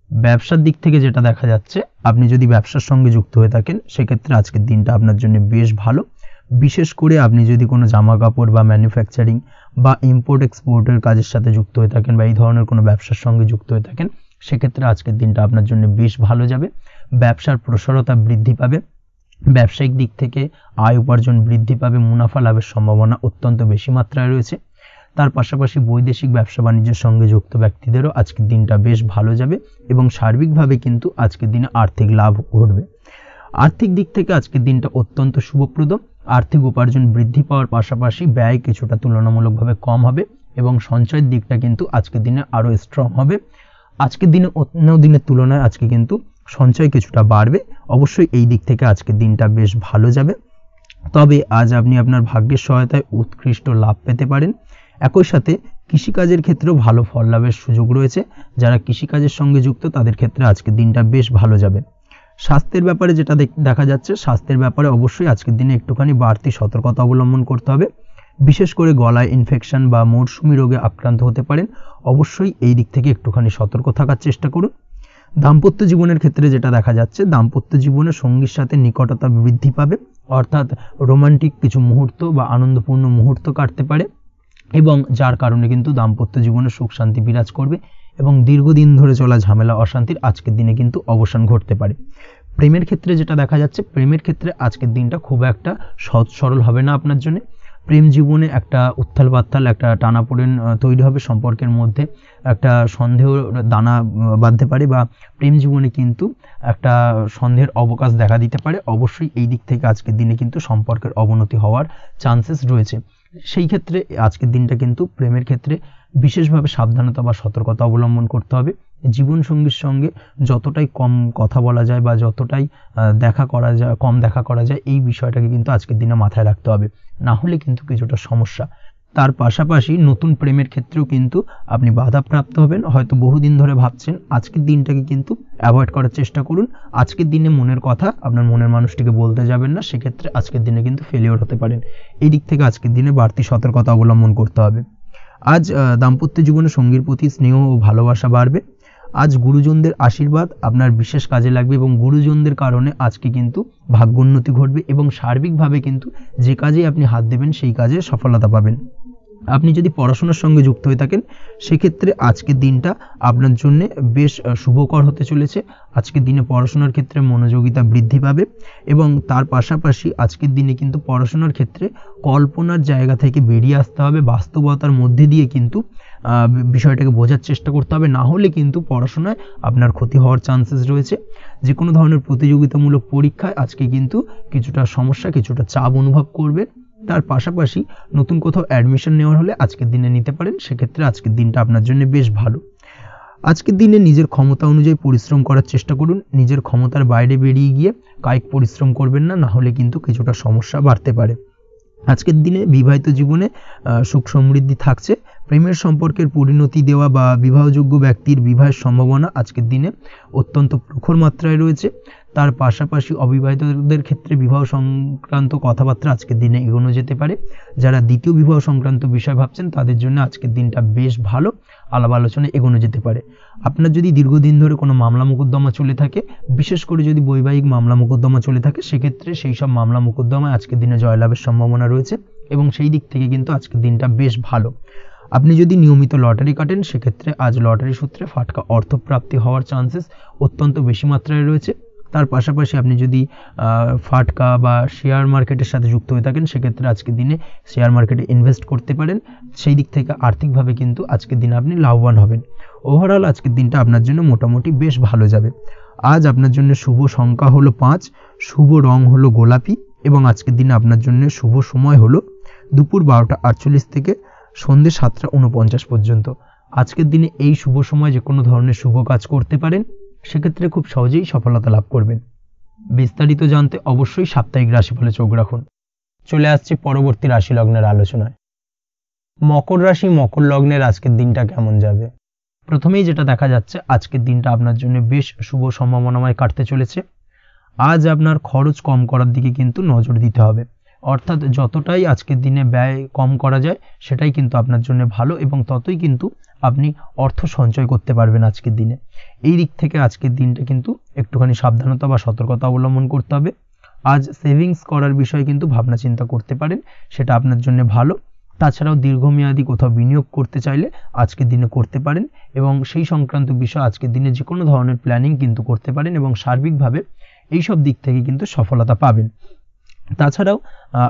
ব্যবসার দিক থেকে যেটা দেখা যাচ্ছে, আপনি যদি ব্যবসার সঙ্গে যুক্ত হয়ে থাকেন সেক্ষেত্রে আজকের দিনটা আপনার জন্য বেশ ভালো। বিশেষ করে আপনি যদি কোনো জামা কাপড় বা ম্যানুফ্যাকচারিং বা ইম্পোর্ট এক্সপোর্টের কাজের সাথে যুক্ত হয়ে থাকেন বা এই ধরনের কোনো ব্যবসার সঙ্গে যুক্ত হয়ে থাকেন, সেক্ষেত্রে আজকের দিনটা আপনার জন্য বেশ ভালো যাবে। ব্যবসার প্রসারতা বৃদ্ধি পাবে। ব্যবসায়িক দিক থেকে আয় উপার্জন বৃদ্ধি পাবে। মুনাফা লাভের সম্ভাবনা অত্যন্ত বেশি মাত্রায় রয়েছে। তার পাশাপাশি বৈদেশিক ব্যবসা বাণিজ্যের সঙ্গে যুক্ত ব্যক্তিদেরও আজকের দিনটা বেশ ভালো যাবে এবং সার্বিকভাবে কিন্তু আজকের দিনে আর্থিক লাভ ঘটবে। আর্থিক দিক থেকে আজকের দিনটা অত্যন্ত শুভপ্রদ। আর্থিক উপার্জন বৃদ্ধি পাওয়ার পাশাপাশি ব্যয় কিছুটা তুলনামূলকভাবে কম হবে এবং সঞ্চয়ের দিকটা কিন্তু আজকের দিনে আরও স্ট্রং হবে। আজকের দিনে অন্য দিনের তুলনায় আজকে কিন্তু সঞ্চয় কিছুটা বাড়বে। অবশ্যই এই দিক থেকে আজকের দিনটা বেশ ভালো যাবে। তবে আজ আপনি আপনার ভাগ্যের সহায়তায় উৎকৃষ্ট লাভ পেতে পারেন। একই সাথে কৃষিকাজের ক্ষেত্রেও ভালো ফল লাভের সুযোগ রয়েছে। যারা কৃষিকাজের সঙ্গে যুক্ত তাদের ক্ষেত্রে আজকের দিনটা বেশ ভালো যাবে। স্বাস্থ্যের ব্যাপারে যেটা দেখা যাচ্ছে, স্বাস্থ্যের ব্যাপারে অবশ্যই আজকের দিনে একটুখানি বাড়তি সতর্কতা অবলম্বন করতে হবে। বিশেষ করে গলায় ইনফেকশন বা মৌসুমী রোগে আক্রান্ত হতে পারেন। অবশ্যই এই দিক থেকে একটুখানি সতর্ক থাকার চেষ্টা করুন। দাম্পত্য জীবনের ক্ষেত্রে যেটা দেখা যাচ্ছে, দাম্পত্য জীবনে সঙ্গীর সাথে নিকটতা বৃদ্ধি পাবে, অর্থাৎ রোমান্টিক কিছু মুহূর্ত বা আনন্দপূর্ণ মুহূর্ত কাটতে পারে এবং যার কারণে কিন্তু দাম্পত্য জীবনে সুখ শান্তি বিরাজ করবে এবং দীর্ঘদিন ধরে চলা ঝামেলা অশান্তির আজকের দিনে কিন্তু অবসান ঘটতে পারে। প্রেমের ক্ষেত্রে যেটা দেখা যাচ্ছে, প্রেমের ক্ষেত্রে আজকের দিনটা খুব একটা সহজ সরল হবে না আপনার জন্য। প্রেম জীবনে একটা উত্থাল পাত্থাল একটা টানাপোড়েন তৈরি হবে, সম্পর্কের মধ্যে একটা সন্দেহ দানা বাঁধতে পারে বা প্রেম জীবনে কিন্তু একটা সন্দেহের অবকাশ দেখা দিতে পারে। অবশ্যই এই দিক থেকে আজকের দিনে কিন্তু সম্পর্কের অবনতি হওয়ার চান্সেস রয়েছে। সেই ক্ষেত্রে আজকের দিনটা কিন্তু প্রেমের ক্ষেত্রে বিশেষভাবে সাবধানতা বা সতর্কতা অবলম্বন করতে হবে। জীবনসঙ্গীর সঙ্গে যতটাই কম কথা বলা যায় বা যতটাই কম দেখা করা যায় এই বিষয়টাকে কিন্তু আজকের দিনে মাথায় রাখতে হবে, না হলে কিন্তু কিছুটা সমস্যা। তার পাশাপাশি নতুন প্রেমের ক্ষেত্রেও কিন্তু আপনি বাধাপ্রাপ্ত হবেন। হয়তো বহুদিন ধরে ভাবছেন, আজকের দিনটাকে কিন্তু অ্যাভয়েড করার চেষ্টা করুন। আজকের দিনে মনের কথা আপনার মনের মানুষটিকে বলতে যাবেন না, সেক্ষেত্রে আজকের দিনে কিন্তু ফেলিওর হতে পারেন। এই দিক থেকে আজকের দিনে বাড়তি সতর্কতা অবলম্বন করতে হবে। আজ দাম্পত্য জীবনে সঙ্গীর প্রতি স্নেহ ও ভালোবাসা বাড়বে। আজ গুরুজনদের আশীর্বাদ আপনার বিশেষ কাজে লাগবে এবং গুরুজনদের কারণে আজকে কিন্তু ভাগ্যোন্নতি ঘটবে এবং সার্বিকভাবে কিন্তু যে কাজে আপনি হাত দেবেন সেই কাজে সফলতা পাবেন। আপনি যদি পড়াশোনার সঙ্গে যুক্ত হয়ে থাকেন সেক্ষেত্রে আজকের দিনটা আপনার জন্য বেশ শুভকর হতে চলেছে। আজকের দিনে পড়াশোনার ক্ষেত্রে মনোযোগিতা বৃদ্ধি পাবে এবং তার পাশাপাশি আজকের দিনে কিন্তু পড়াশোনার ক্ষেত্রে কল্পনার জায়গা থেকে বেরিয়ে আসতে হবে, বাস্তবতার মধ্যে দিয়ে কিন্তু বিষয়টাকে বোঝার চেষ্টা করতে হবে, না হলে কিন্তু পড়াশোনায় আপনার ক্ষতি হওয়ার চান্সেস রয়েছে। যে কোনো ধরনের প্রতিযোগিতামূলক পরীক্ষায় আজকে কিন্তু কিছুটা সমস্যা, কিছুটা চাপ অনুভব করবে। তার পাশাপাশি নতুন কোথাও অ্যাডমিশন নেওয়ার হলে আজকের দিনে নিতে পারেন, সেক্ষেত্রে আজকের দিনটা আপনার জন্য বেশ ভালো। আজকের দিনে নিজের ক্ষমতা অনুযায়ী পরিশ্রম করার চেষ্টা করুন, নিজের ক্ষমতার বাইরে বেরিয়ে গিয়ে কায়িক পরিশ্রম করবেন না, হলে কিন্তু কিছুটা সমস্যা বাড়তে পারে। আজকের দিনে বিবাহিত জীবনে সুখ সমৃদ্ধি থাকছে, প্রেমের সম্পর্কের পরিণতি দেওয়া বা বিবাহযোগ্য ব্যক্তির বিবাহের সম্ভাবনা আজকের দিনে অত্যন্ত প্রখর মাত্রায় রয়েছে। তার পাশাপাশি অবিবাহিতদের ক্ষেত্রে বিবাহ সংক্রান্ত কথাবার্তা আজকের দিনে এগোনো যেতে পারে। যারা দ্বিতীয় বিবাহ সংক্রান্ত বিষয় ভাবছেন তাদের জন্য আজকের দিনটা বেশ ভালো, আলাপ আলোচনা এগোনো যেতে পারে। আপনার যদি দীর্ঘদিন ধরে কোনো মামলা মোকদ্দমা চলে থাকে, বিশেষ করে যদি বৈবাহিক মামলা মোকদ্দমা চলে থাকে, সেক্ষেত্রে সেই সব মামলা মোকদ্দমায় আজকের দিনে জয়লাভের সম্ভাবনা রয়েছে এবং সেই দিক থেকে কিন্তু আজকের দিনটা বেশ ভালো। আপনি যদি নিয়মিত লটারি কাটেন, সেক্ষেত্রে আজ লটারি সূত্রে ফাটকা অর্থপ্রাপ্তি হওয়ার চান্সেস অত্যন্ত বেশি মাত্রায় রয়েছে। তার পাশাপাশি আপনি যদি ফাটকা বা শেয়ার মার্কেটের সাথে যুক্ত হয়ে থাকেন, সেক্ষেত্রে আজকের দিনে শেয়ার মার্কেটে ইনভেস্ট করতে পারেন, সেই দিক থেকে আর্থিকভাবে কিন্তু আজকের দিনে আপনি লাভবান হবেন। ওভারঅল আজকের দিনটা আপনার জন্য মোটামুটি বেশ ভালো যাবে। আজ আপনার জন্য শুভ সংখ্যা হলো 5, শুভ রং হলো গোলাপি এবং আজকের দিনে আপনার জন্য শুভ সময় হলো দুপুর 12:48 থেকে সন্ধ্যে 7:49 পর্যন্ত। আজকের দিনে এই শুভ সময় যে কোনো ধরনের শুভ কাজ করতে পারেন, সেক্ষেত্রে খুব সহজেই সফলতা লাভ করবেন। বিস্তারিত জানতে অবশ্যই সাপ্তাহিক রাশিফলে চোখ রাখুন। চলে আসছি পরবর্তী রাশি লগ্নের আলোচনায়। মকর রাশি মকর লগ্নের আজকের দিনটা কেমন যাবে? প্রথমেই যেটা দেখা যাচ্ছে, আজকের দিনটা আপনার জন্য বেশ শুভ সম্ভাবনাময় কাটতে চলেছে। আজ আপনার খরচ কম করার দিকে কিন্তু নজর দিতে হবে, অর্থাৎ যতটাই আজকের দিনে ব্যয় কম করা যায় সেটাই কিন্তু আপনার জন্য ভালো এবং ততই কিন্তু আপনি অর্থ সঞ্চয় করতে পারবেন আজকের দিনে। এই দিক থেকে আজকের দিনটা কিন্তু একটুখানি সাবধানতা বা সতর্কতা অবলম্বন করতে হবে। আজ সেভিংস করার বিষয়ে কিন্তু ভাবনা চিন্তা করতে পারেন, সেটা আপনার জন্য ভালো। তাছাড়াও দীর্ঘমেয়াদী কোথাও বিনিয়োগ করতে চাইলে আজকের দিনে করতে পারেন এবং সেই সংক্রান্ত বিষয় আজকের দিনে যে কোনো ধরনের প্ল্যানিং কিন্তু করতে পারেন এবং সার্বিকভাবে এইসব দিক থেকে কিন্তু সফলতা পাবেন। তাছাড়াও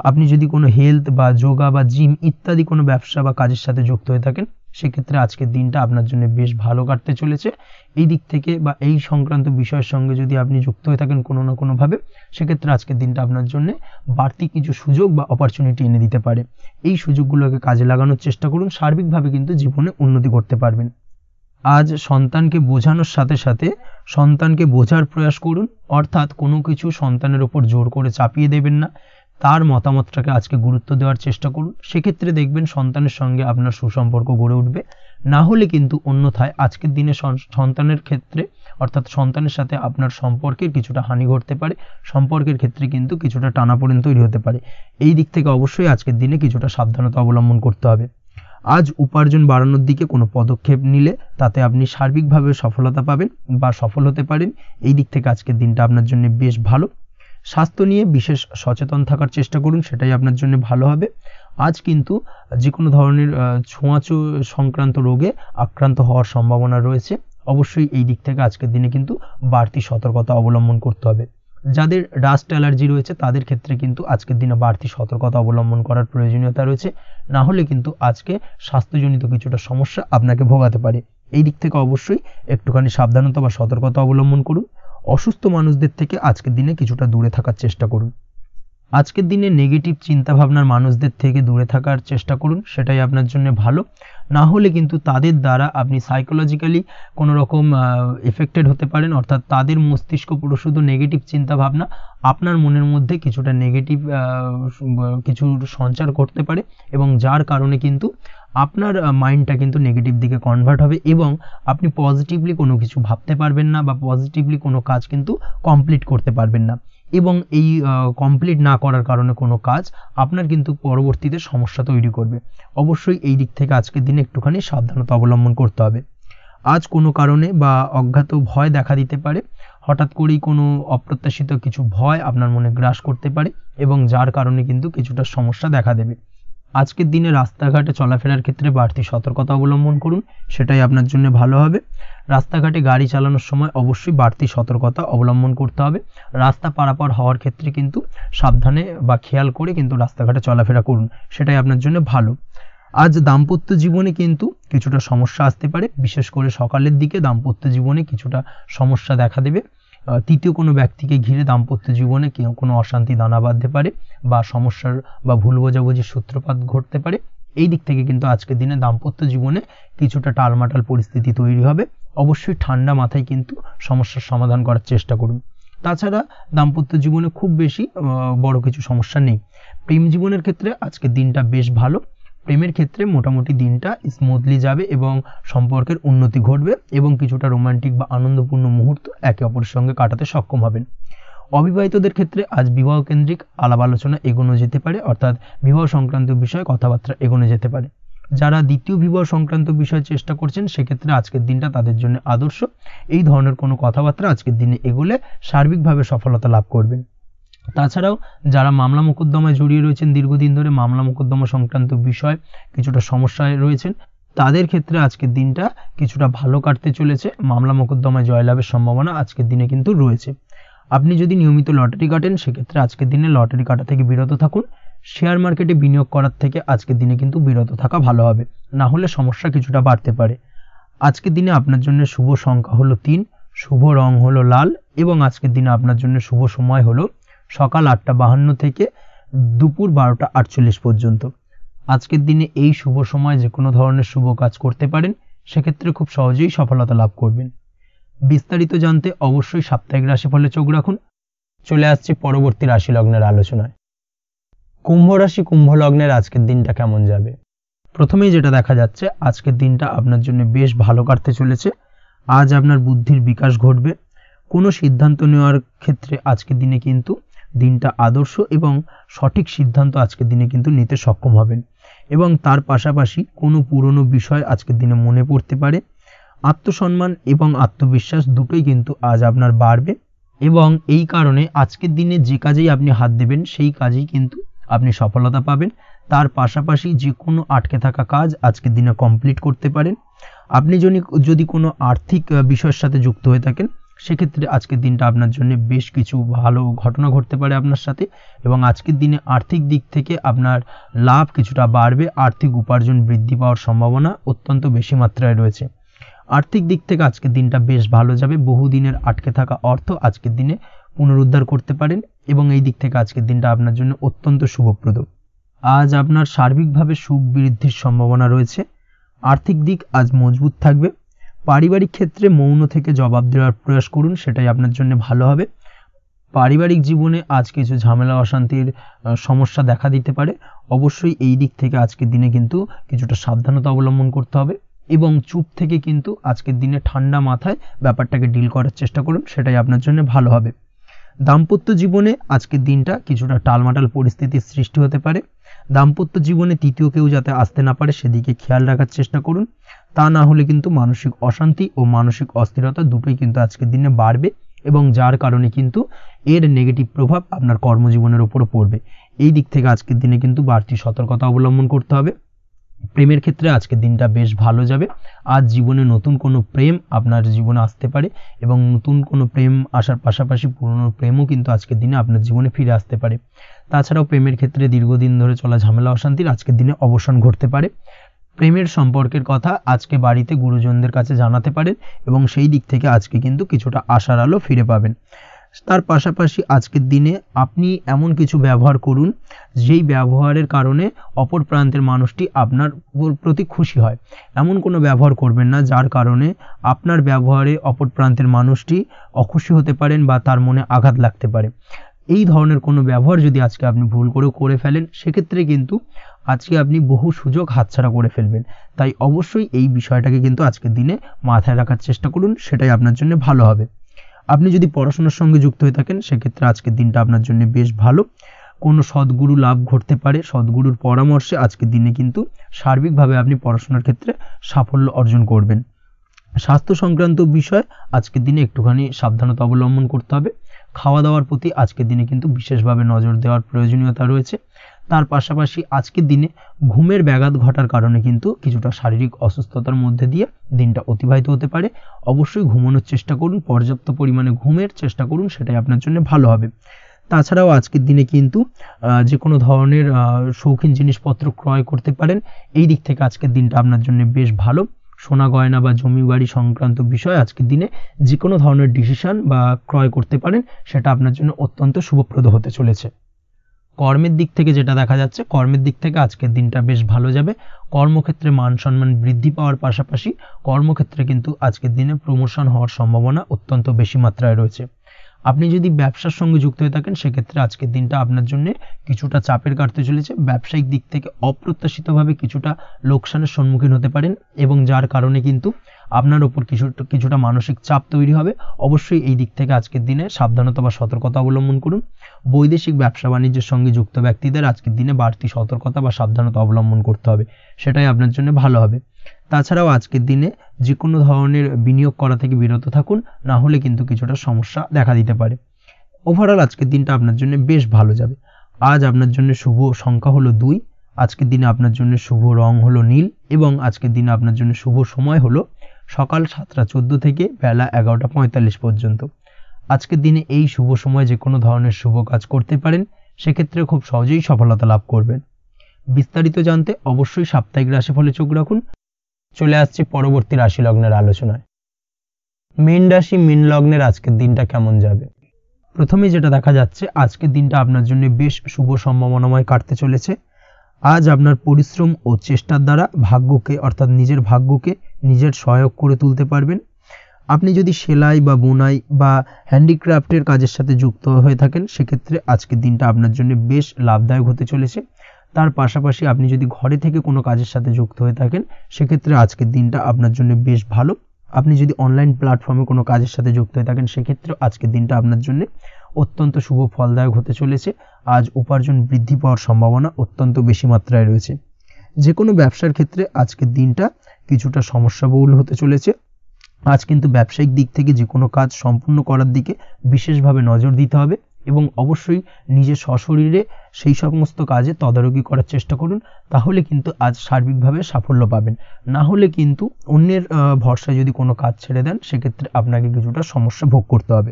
আপনি যদি কোনো হেলথ বা যোগা বা জিম ইত্যাদি কোনো ব্যবসা বা কাজের সাথে যুক্ত হয়ে থাকেন, সেক্ষেত্রে আজকের দিনটা আপনার জন্য বেশ ভালো কাটতে চলেছে। এই দিক থেকে বা এই সংক্রান্ত বিষয়ের সঙ্গে যদি আপনি যুক্ত হয়ে থাকেন কোনো না কোনোভাবে, সেক্ষেত্রে আজকের দিনটা আপনার জন্য বাড়তি কিছু সুযোগ বা অপরচুনিটি এনে দিতে পারে। এই সুযোগগুলোকে কাজে লাগানোর চেষ্টা করুন, সার্বিকভাবে কিন্তু জীবনে উন্নতি করতে পারবেন। আজ সন্তানকে বোঝানোর সাথে সাথে সন্তানকে বোঝার প্রয়াস করুন, অর্থাৎ কোনো কিছু সন্তানের ওপর জোর করে চাপিয়ে দেবেন না, তার মতামতটাকে আজকে গুরুত্ব দেওয়ার চেষ্টা করুন। সেক্ষেত্রে দেখবেন সন্তানের সঙ্গে আপনার সুসম্পর্ক গড়ে উঠবে। না হলে কিন্তু অন্যথায় আজকের দিনে সন্তানের ক্ষেত্রে অর্থাৎ সন্তানের সাথে আপনার সম্পর্কের কিছুটা হানি ঘটতে পারে, সম্পর্কের ক্ষেত্রে কিন্তু কিছুটা টানাপোড়েন তৈরি হতে পারে। এই দিক থেকে অবশ্যই আজকের দিনে কিছুটা সাবধানতা অবলম্বন করতে হবে। আজ উপার্জন বাড়ানোর দিকে কোনো পদক্ষেপ নিলে তাতে আপনি সার্বিকভাবে সফলতা পাবেন বা সফল হতে পারেন। এই দিক থেকে আজকের দিনটা আপনার জন্য বেশ ভালো। স্বাস্থ্য নিয়ে বিশেষ সচেতন থাকার চেষ্টা করুন, সেটাই আপনার জন্য ভালো হবে। আজ কিন্তু যে কোনো ধরনের ছোঁয়াচে সংক্রান্ত রোগে আক্রান্ত হওয়ার সম্ভাবনা রয়েছে। অবশ্যই এই দিক থেকে আজকের দিনে কিন্তু বাড়তি সতর্কতা অবলম্বন করতে হবে। যাদের ডাস্ট অ্যালার্জি রয়েছে তাদের ক্ষেত্রে কিন্তু আজকের দিনে বাড়তি সতর্কতা অবলম্বন করার প্রয়োজনীয়তা রয়েছে, না হলে কিন্তু আজকে স্বাস্থ্যজনিত কিছুটা সমস্যা আপনাকে ভোগাতে পারে। এই দিক থেকে অবশ্যই একটুখানি সাবধানতা বা সতর্কতা অবলম্বন করুন। অসুস্থ মানুষদের থেকে আজকের দিনে কিছুটা দূরে থাকার চেষ্টা করুন। আজকের দিনে নেগেটিভ চিন্তাভাবনার মানুষদের থেকে দূরে থাকার চেষ্টা করুন, সেটাই আপনার জন্য ভালো। না হলে কিন্তু তাদের দ্বারা আপনি সাইকোলজিক্যালি কোনো রকম এফেক্টেড হতে পারেন, অর্থাৎ তাদের মস্তিষ্ক পুরো শুধু নেগেটিভ চিন্তাভাবনা আপনার মনের মধ্যে কিছুটা নেগেটিভ কিছু সঞ্চার করতে পারে এবং যার কারণে কিন্তু আপনার মাইন্ডটা কিন্তু নেগেটিভ দিকে কনভার্ট হবে এবং আপনি পজিটিভলি কোনো কিছু ভাবতে পারবেন না বা পজিটিভলি কোনো কাজ কিন্তু কমপ্লিট করতে পারবেন না এবং এই কমপ্লিট না করার কারণে কোনো কাজ আপনার কিন্তু পরবর্তীতে সমস্যা তৈরি করবে। অবশ্যই এই দিক থেকে আজকের দিনে একটুখানি সাবধানতা অবলম্বন করতে হবে। আজ কোনো কারণে বা অজ্ঞাত ভয় দেখা দিতে পারে, হঠাৎ করেই কোনো অপ্রত্যাশিত কিছু ভয় আপনার মনে গ্রাস করতে পারে এবং যার কারণে কিন্তু কিছুটা সমস্যা দেখা দেবে। আজকের দিনে রাস্তাঘাটে চলাফেরার ক্ষেত্রে বাড়তি সতর্কতা অবলম্বন করুন, সেটাই আপনার জন্য ভালো হবে। রাস্তাঘাটে গাড়ি চালানোর সময় অবশ্যই বাড়তি সতর্কতা অবলম্বন করতে হবে। রাস্তা পারাপার হওয়ার ক্ষেত্রে কিন্তু সাবধানে বা খেয়াল করে কিন্তু রাস্তাঘাটে চলাফেরা করুন, সেটাই আপনার জন্য ভালো। আজ দাম্পত্য জীবনে কিন্তু কিছুটা সমস্যা আসতে পারে, বিশেষ করে সকালের দিকে দাম্পত্য জীবনে কিছুটা সমস্যা দেখা দেবে। তৃতীয় কোনো ব্যক্তিকে ঘিরে দাম্পত্য জীবনে কোনো অশান্তি দানা বাঁধতে পারে বা সমস্যার বা ভুল বোঝাবুঝির সূত্রপাত ঘটতে পারে। এই দিক থেকে কিন্তু আজকের দিনে দাম্পত্য জীবনে কিছুটা টালমাটাল পরিস্থিতি তৈরি হবে। অবশ্যই ঠান্ডা মাথায় কিন্তু সমস্যার সমাধান করার চেষ্টা করুন। তাছাড়া দাম্পত্য জীবনে খুব বেশি বড় কিছু সমস্যা নেই। প্রেম জীবনের ক্ষেত্রে আজকের দিনটা বেশ ভালো। প্রেমের ক্ষেত্রে মোটামুটি দিনটা স্মুথলি যাবে এবং সম্পর্কের উন্নতি ঘটবে এবং কিছুটা রোমান্টিক বা আনন্দপূর্ণ মুহূর্ত একে অপরের সঙ্গে কাটাতে সক্ষম হবেন। অবিবাহিতদের ক্ষেত্রে আজ বিবাহ কেন্দ্রিক আলাপ আলোচনা এগোনো যেতে পারে, অর্থাৎ বিবাহ সংক্রান্ত বিষয়ে কথাবার্তা এগোনো যেতে পারে। যারা দ্বিতীয় বিবাহ সংক্রান্ত বিষয়ে চেষ্টা করছেন সেক্ষেত্রে আজকের দিনটা তাদের জন্য আদর্শ। এই ধরনের কোনো কথাবার্তা আজকের দিনে এগোলে সার্বিকভাবে সফলতা লাভ করবেন। তাছাড়াও যারা মামলা মোকদ্দমায় জড়িয়ে রয়েছেন, দীর্ঘদিন ধরে মামলা মোকদ্দমা সংক্রান্ত বিষয় কিছুটা সমস্যায় রয়েছেন, তাদের ক্ষেত্রে আজকের দিনটা কিছুটা ভালো কাটতে চলেছে। মামলা মোকদ্দমায় জয়লাভের সম্ভাবনা আজকের দিনে কিন্তু রয়েছে। আপনি যদি নিয়মিত লটারি কাটেন সেক্ষেত্রে আজকের দিনে লটারি কাটা থেকে বিরত থাকুন। শেয়ার মার্কেটে বিনিয়োগ করার থেকে আজকের দিনে কিন্তু বিরত থাকা ভালো হবে, না হলে সমস্যা কিছুটা বাড়তে পারে। আজকের দিনে আপনার জন্য শুভ সংখ্যা হলো 3, শুভ রং হলো লাল এবং আজকের দিনে আপনার জন্য শুভ সময় হলো সকাল 8:52 থেকে দুপুর 12:48 পর্যন্ত। আজকের দিনে এই শুভ সময় যে কোনো ধরনের শুভ কাজ করতে পারেন, সেক্ষেত্রে খুব সহজেই সফলতা লাভ করবেন। বিস্তারিত জানতে অবশ্যই সাপ্তাহিক রাশিফলে চোখ রাখুন। চলে আসছি পরবর্তী রাশি লগ্নের আলোচনায়। কুম্ভ রাশি কুম্ভ লগ্নের আজকের দিনটা কেমন যাবে? প্রথমেই যেটা দেখা যাচ্ছে, আজকের দিনটা আপনার জন্য বেশ ভালো কাটতে চলেছে। আজ আপনার বুদ্ধির বিকাশ ঘটবে। কোনো সিদ্ধান্ত নেওয়ার ক্ষেত্রে আজকের দিনে কিন্তু দিনটা আদর্শ এবং সঠিক সিদ্ধান্ত আজকের দিনে কিন্তু নিতে সক্ষম হবেন এবং তার পাশাপাশি কোনো পুরনো বিষয় আজকের দিনে মনে পড়তে পারে। আত্মসম্মান এবং আত্মবিশ্বাস দুটোই কিন্তু আজ আপনার বাড়বে এবং এই কারণে আজকের দিনে যে কাজেই আপনি হাত দেবেন সেই কাজেই কিন্তু আপনি সফলতা পাবেন। তার পাশাপাশি যে কোনো আটকে থাকা কাজ আজকের দিনে কমপ্লিট করতে পারেন। আপনি যদি কোনো আর্থিক বিষয়ের সাথে যুক্ত হয়ে থাকেন সেক্ষেত্রে আজকের দিনটা আপনার জন্য বেশ কিছু ভালো ঘটনা ঘটতে পারে আপনার সাথে এবং আজকের দিনে আর্থিক দিক থেকে আপনার লাভ কিছুটা বাড়বে। আর্থিক উপার্জন বৃদ্ধি পাওয়ার সম্ভাবনা অত্যন্ত বেশি মাত্রায় রয়েছে। আর্থিক দিক থেকে আজকের দিনটা বেশ ভালো যাবে। বহুদিনের আটকে থাকা অর্থ আজকের দিনে পুনরুদ্ধার করতে পারেন এবং এই দিক থেকে আজকের দিনটা আপনার জন্য অত্যন্ত শুভপ্রদ। আজ আপনার সার্বিকভাবে সুখ বৃদ্ধির সম্ভাবনা রয়েছে। আর্থিক দিক আজ মজবুত থাকবে। পারিবারিক ক্ষেত্রে মৌন থেকে জবাব দেওয়ার প্রয়াস করুন, সেটাই আপনার জন্য ভালো হবে। পারিবারিক জীবনে আজ কিছু ঝামেলা অশান্তির সমস্যা দেখা দিতে পারে। অবশ্যই এই দিক থেকে আজকের দিনে কিন্তু কিছুটা সাবধানতা অবলম্বন করতে হবে এবং চুপ থেকে কিন্তু আজকের দিনে ঠান্ডা মাথায় ব্যাপারটাকে ডিল করার চেষ্টা করুন, সেটাই আপনার জন্য ভালো হবে। দাম্পত্য জীবনে আজকের দিনটা কিছুটা টালমাটাল পরিস্থিতির সৃষ্টি হতে পারে। দাম্পত্য জীবনে তৃতীয় কেউ যাতে আসতে না পারে সেদিকে খেয়াল রাখার চেষ্টা করুন, তা না হলে কিন্তু মানসিক অশান্তি ও মানসিক অস্থিরতা দুটোই কিন্তু আজকের দিনে বাড়বে এবং যার কারণে কিন্তু এর নেগেটিভ প্রভাব আপনার কর্মজীবনের উপরও পড়বে। এই দিক থেকে আজকের দিনে কিন্তু বাড়তি সতর্কতা অবলম্বন করতে হবে। প্রেমের ক্ষেত্রে আজকের দিনটা বেশ ভালো যাবে। আজ জীবনে নতুন কোনো প্রেম আপনার জীবনে আসতে পারে এবং নতুন কোনো প্রেম আসার পাশাপাশি পুরনো প্রেমও কিন্তু আজকের দিনে আপনার জীবনে ফিরে আসতে পারে। তাছাড়াও প্রেমের ক্ষেত্রে দীর্ঘদিন ধরে চলা ঝামেলা অশান্তির আজকের দিনে অবসান ঘটতে পারে। প্রেমের সম্পর্কের কথা আজকে বাড়িতে গুরুজনদের কাছে জানাতে পারেন এবং সেই দিক থেকে আজকে কিন্তু কিছুটা আশার আলো ফিরে পাবেন। তার পাশাপাশি আজকের দিনে আপনি এমন কিছু ব্যবহার করুন যেই ব্যবহারের কারণে অপর প্রান্তের মানুষটি আপনার প্রতি খুশি হয়। এমন কোনো ব্যবহার করবেন না যার কারণে আপনার ব্যবহারে অপর প্রান্তের মানুষটি অখুশি হতে পারেন বা তার মনে আঘাত লাগতে পারে। এই ধরনের কোনো ব্যবহার যদি আজকে আপনি ভুল করে ফেলেন সেক্ষেত্রে কিন্তু আজকে আপনি বহু সুযোগ হাতছাড়া করে ফেলবেন। তাই অবশ্যই এই বিষয়টাকে কিন্তু আজকের দিনে মাথায় রাখার চেষ্টা করুন, সেটাই আপনার জন্য ভালো হবে। আপনি যদি পড়াশোনার সঙ্গে যুক্ত হয়ে থাকেন সেক্ষেত্রে আজকের দিনটা আপনার জন্য বেশ ভালো। কোনো সদ্গুরু লাভ ঘটতে পারে। সদ্গুরুর পরামর্শে আজকের দিনে কিন্তু সার্বিকভাবে আপনি পড়াশোনার ক্ষেত্রে সাফল্য অর্জন করবেন। স্বাস্থ্য সংক্রান্ত বিষয় আজকের দিনে একটুখানি সাবধানতা অবলম্বন করতে হবে। খাওয়া দাওয়ার প্রতি আজকের দিনে কিন্তু বিশেষভাবে নজর দেওয়ার প্রয়োজনীয়তা রয়েছে। তার পাশাপাশি আজকের দিনে ঘুমের ব্যাঘাত ঘটার কারণে কিন্তু কিছুটা শারীরিক অসুস্থতার মধ্যে দিয়ে দিনটা অতিবাহিত হতে পারে। অবশ্যই ঘুমানোর চেষ্টা করুন, পর্যাপ্ত পরিমাণে ঘুমের চেষ্টা করুন, সেটাই আপনার জন্য ভালো হবে। তাছাড়াও আজকের দিনে কিন্তু যে কোনো ধরনের শৌখিন জিনিসপত্র ক্রয় করতে পারেন। এই দিক থেকে আজকের দিনটা আপনার জন্য বেশ ভালো। সোনা গয়না বা জমি বাড়ি সংক্রান্ত বিষয় আজকের দিনে যে কোনো ধরনের ডিসিশন বা ক্রয় করতে পারেন, সেটা আপনার জন্য অত্যন্ত শুভপ্রদ হতে চলেছে। কর্মের দিক থেকে যেটা দেখা যাচ্ছে, কর্মের দিক থেকে আজকের দিনটা বেশ ভালো যাবে। কর্মক্ষেত্রে মান সম্মান বৃদ্ধি পাওয়ার পাশাপাশি কর্মক্ষেত্রে কিন্তু আজকের দিনে প্রমোশন হওয়ার সম্ভাবনা অত্যন্ত বেশি মাত্রায় রয়েছে। আপনি যদি ব্যবসার সঙ্গে যুক্ত হয়ে থাকেন, সেক্ষেত্রে আজকের দিনটা আপনার জন্য কিছুটা চাপের কাটতে চলেছে। ব্যবসায়িক দিক থেকে অপ্রত্যাশিতভাবে কিছুটা লোকসানের সম্মুখীন হতে পারেন এবং যার কারণে কিন্তু আপনার উপর কিছুটা মানসিক চাপ তৈরি হবে। অবশ্যই এই দিক থেকে আজকের দিনে সাবধানতা বা সতর্কতা অবলম্বন করুন। বৈদেশিক ব্যবসা বাণিজ্যের সঙ্গে যুক্ত ব্যক্তিদের আজকের দিনে বাড়তি সতর্কতা বা সাবধানতা অবলম্বন করতে হবে, সেটাই আপনার জন্য ভালো হবে। তাছাড়াও আজকের দিনে যে কোনো ধরনের বিনিয়োগ করা থেকে বিরত থাকুন, না হলে কিন্তু কিছুটা সমস্যা দেখা দিতে পারে। ওভারঅল আজকের দিনটা আপনার জন্য বেশ ভালো যাবে। আজ আপনার জন্য শুভ সংখ্যা হলো 2। আজকের দিনে আপনার জন্য শুভ রং হলো নীল এবং আজকের দিনে আপনার জন্য শুভ সময় হলো সকাল 7টা 14 থেকে বেলা 11টা 45 পর্যন্ত। আজকের দিনে এই শুভ সময় যে কোনো ধরনের শুভ কাজ করতে পারেন, সেক্ষেত্রে খুব সহজেই সফলতা লাভ করবেন। বিস্তারিত জানতে অবশ্যই সাপ্তাহিক রাশিফলে চোখ রাখুন। চলে আসছে পরবর্তী রাশি লগ্নের আলোচনায়। মীন রাশি মীন লগ্নের আজকের দিনটা কেমন যাবে? প্রথমে যেটা দেখা যাচ্ছে, আজকের দিনটা আপনার জন্য বেশ শুভ সম্ভাবনাময় কাটতে চলেছে। আজ আপনার পরিশ্রম ও চেষ্টার দ্বারা ভাগ্যকে অর্থাৎ নিজের ভাগ্যকে নিজের সহায়ক করে তুলতে পারবেন। আপনি যদি সেলাই বা বোনাই বা হ্যান্ডিক্রাফটের কাজের সাথে যুক্ত হয়ে থাকেন, সেক্ষেত্রে আজকের দিনটা আপনার জন্য বেশ লাভদায়ক হতে চলেছে। তার পাশাপাশি আপনি যদি ঘরে থেকে কোনো কাজের সাথে যুক্ত হয়ে থাকেন, সেক্ষেত্রে আজকের দিনটা আপনার জন্য বেশ ভালো। আপনি যদি অনলাইন প্ল্যাটফর্মে কোনো কাজের সাথে যুক্ত হয়ে থাকেন, সেক্ষেত্রে আজকের দিনটা আপনার জন্য অত্যন্ত শুভ ফলদায়ক হতে চলেছে। আজ উপার্জন বৃদ্ধি পাওয়ার সম্ভাবনা অত্যন্ত বেশি মাত্রায় রয়েছে। যে কোনো ব্যবসার ক্ষেত্রে আজকের দিনটা কিছুটা সমস্যাবহুল হতে চলেছে। আজ কিন্তু ব্যবসায়িক দিক থেকে যে কোনো কাজ সম্পূর্ণ করার দিকে বিশেষভাবে নজর দিতে হবে এবং অবশ্যই নিজের সশরীরে সেই সমস্ত কাজে তদারকি করার চেষ্টা করুন, তাহলে কিন্তু আজ সার্বিকভাবে সাফল্য পাবেন। না হলে কিন্তু অন্যের ভরসায় যদি কোনো কাজ ছেড়ে দেন, সেক্ষেত্রে আপনাকে কিছুটা সমস্যা ভোগ করতে হবে।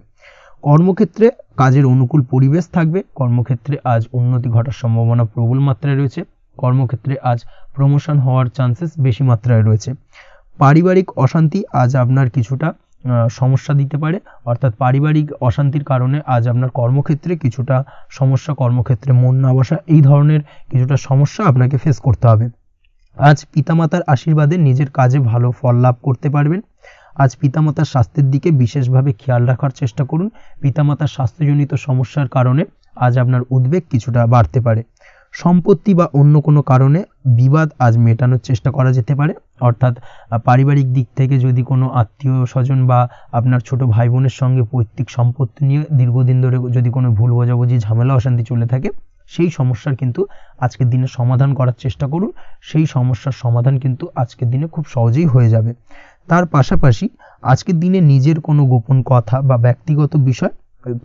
কর্মক্ষেত্রে কাজের অনুকূল পরিবেশ থাকবে। কর্মক্ষেত্রে আজ উন্নতি ঘটার সম্ভাবনা প্রবল মাত্রায় রয়েছে। কর্মক্ষেত্রে আজ প্রমোশন হওয়ার চান্সেস বেশি মাত্রায় রয়েছে। পারিবারিক অশান্তি আজ আপনার কিছুটা সমস্যা দিতে পারে, অর্থাৎ পারিবারিক অশান্তির কারণে আজ আপনার কর্মক্ষেত্রে কিছুটা সমস্যা, কর্মক্ষেত্রে মন না বসা, এই ধরনের কিছুটা সমস্যা আপনাকে ফেস করতে হবে। আজ পিতামাতার আশীর্বাদে নিজের কাজে ভালো ফল লাভ করতে পারবেন। আজ পিতামাতার স্বাস্থ্যের দিকে বিশেষভাবে খেয়াল রাখার চেষ্টা করুন। পিতামাতার স্বাস্থ্যজনিত সমস্যার কারণে আজ আপনার উদ্বেগ কিছুটা বাড়তে পারে। সম্পত্তি বা অন্য কোনো কারণে বিবাদ আজ মেটানোর চেষ্টা করা যেতে পারে, অর্থাৎ পারিবারিক দিক থেকে যদি কোনো আত্মীয় স্বজন বা আপনার ছোট ভাই বোনের সঙ্গে পৈতৃক সম্পত্তি নিয়ে দীর্ঘদিন ধরে যদি কোনো ভুল বোঝাবুঝি ঝামেলা অশান্তি চলে থাকে, সেই সমস্যার কিন্তু আজকের দিনে সমাধান করার চেষ্টা করুন। সেই সমস্যার সমাধান কিন্তু আজকের দিনে খুব সহজেই হয়ে যাবে। তার পাশাপাশি আজকের দিনে নিজের কোনো গোপন কথা বা ব্যক্তিগত বিষয়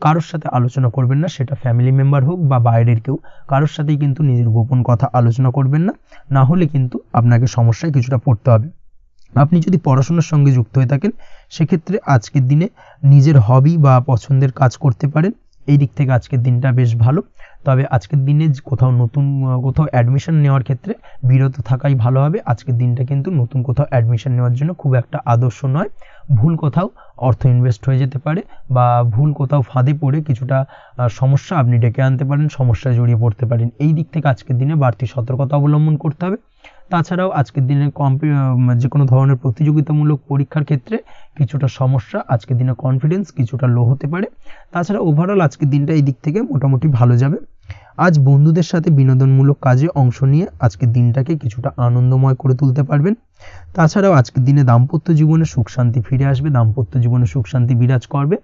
কারোর সাথে আলোচনা করবেন না, সেটা ফ্যামিলি মেম্বার হোক বা বাইরের কেউ, কারোর সাথেই কিন্তু নিজের গোপন কথা আলোচনা করবেন না, না হলে কিন্তু আপনাকে সমস্যায় কিছুটা পড়তে হবে। আপনি যদি পড়াশোনার সঙ্গে যুক্ত হয়ে থাকেন, সেক্ষেত্রে আজকের দিনে নিজের হবি বা পছন্দের কাজ করতে পারেন। এই দিক থেকে আজকের দিনটা বেশ ভালো। তবে আজকের দিনে কোথাও অ্যাডমিশন নেওয়ার ক্ষেত্রে বিরত থাকাই ভালো হবে। আজকের দিনটা কিন্তু নতুন কোথাও অ্যাডমিশন নেওয়ার জন্য খুব একটা আদর্শ নয়। ভুল কোথাও অর্থ ইনভেস্ট হয়ে যেতে পারে বা ভুল কোথাও ফাঁদে পড়ে কিছুটা সমস্যা আপনি ডেকে আনতে পারেন, সমস্যায় জড়িয়ে পড়তে পারেন। এই দিক থেকে আজকের দিনে বাড়তি সতর্কতা অবলম্বন করতে হবে। তাছাড়াও আজকের দিনে যে কোনো ধরনের প্রতিযোগিতামূলক পরীক্ষার ক্ষেত্রে কিছুটা সমস্যা, আজকের দিনে কনফিডেন্স কিছুটা লো হতে পারে। তাছাড়া ওভারঅল আজকের দিনটা এই দিক থেকে মোটামুটি ভালো যাবে। আজ বন্ধুদের সাথে বিনোদনমূলক কাজে অংশ নিয়ে আজকের দিনটাকে কিছুটা আনন্দময় করে তুলতে পারবেন। তাছাড়াও আজকের দিনে দাম্পত্য জীবনে সুখ শান্তি ফিরে আসবে, দাম্পত্য জীবনে সুখ শান্তি বিরাজ করবে।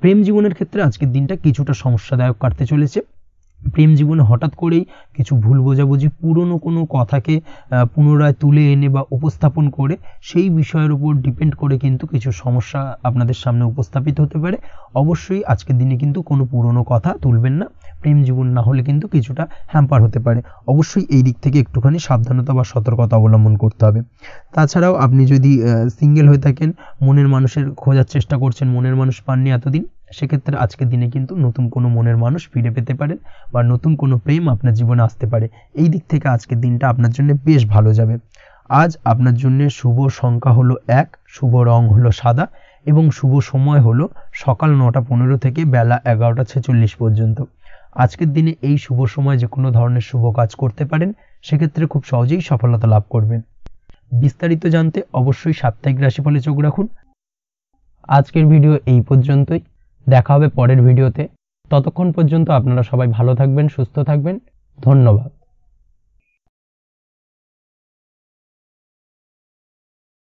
প্রেম জীবনের ক্ষেত্রে আজকের দিনটা কিছুটা সমস্যাদায়ক কাটতে চলেছে। প্রেম জীবনে হঠাৎ করেই কিছু ভুল বোঝাবুঝি, পুরনো কোনো কথাকে পুনরায় তুলে এনে বা উপস্থাপন করে সেই বিষয়ের উপর ডিপেন্ড করে কিন্তু কিছু সমস্যা আপনাদের সামনে উপস্থাপিত হতে পারে। অবশ্যই আজকের দিনে কিন্তু কোনো পুরনো কথা তুলবেন না, প্রেম জীবন না হলে কিন্তু কিছুটা হ্যাম্পার হতে পারে। অবশ্যই এই দিক থেকে একটুখানি সাবধানতা বা সতর্কতা অবলম্বন করতে হবে। তাছাড়াও আপনি যদি সিঙ্গেল হয়ে থাকেন, মনের মানুষের খোঁজার চেষ্টা করছেন, মনের মানুষ পাননি এতদিন, সেক্ষেত্রে আজকের দিনে কিন্তু নতুন কোনো মনের মানুষ ফিরে পেতে পারেন বা নতুন কোনো প্রেম আপনার জীবনে আসতে পারে। এই দিক থেকে আজকের দিনটা আপনার জন্য বেশ ভালো যাবে। আজ আপনার জন্য শুভ সংখ্যা হলো 1, শুভ রং হলো সাদা এবং শুভ সময় হলো সকাল 9:15 থেকে বেলা 11:46 পর্যন্ত। আজকের দিনে এই শুভ সময় যে কোনো ধরনের শুভ কাজ করতে পারেন, সেক্ষেত্রে খুব সহজেই সফলতা লাভ করবেন। বিস্তারিত জানতে অবশ্যই সাপ্তাহিক রাশিফলে চোখ রাখুন। আজকের ভিডিও এই পর্যন্তই, দেখা হবে পরের ভিডিওতে। ততক্ষণ পর্যন্ত আপনারা সবাই ভালো থাকবেন, সুস্থ থাকবেন। ধন্যবাদ।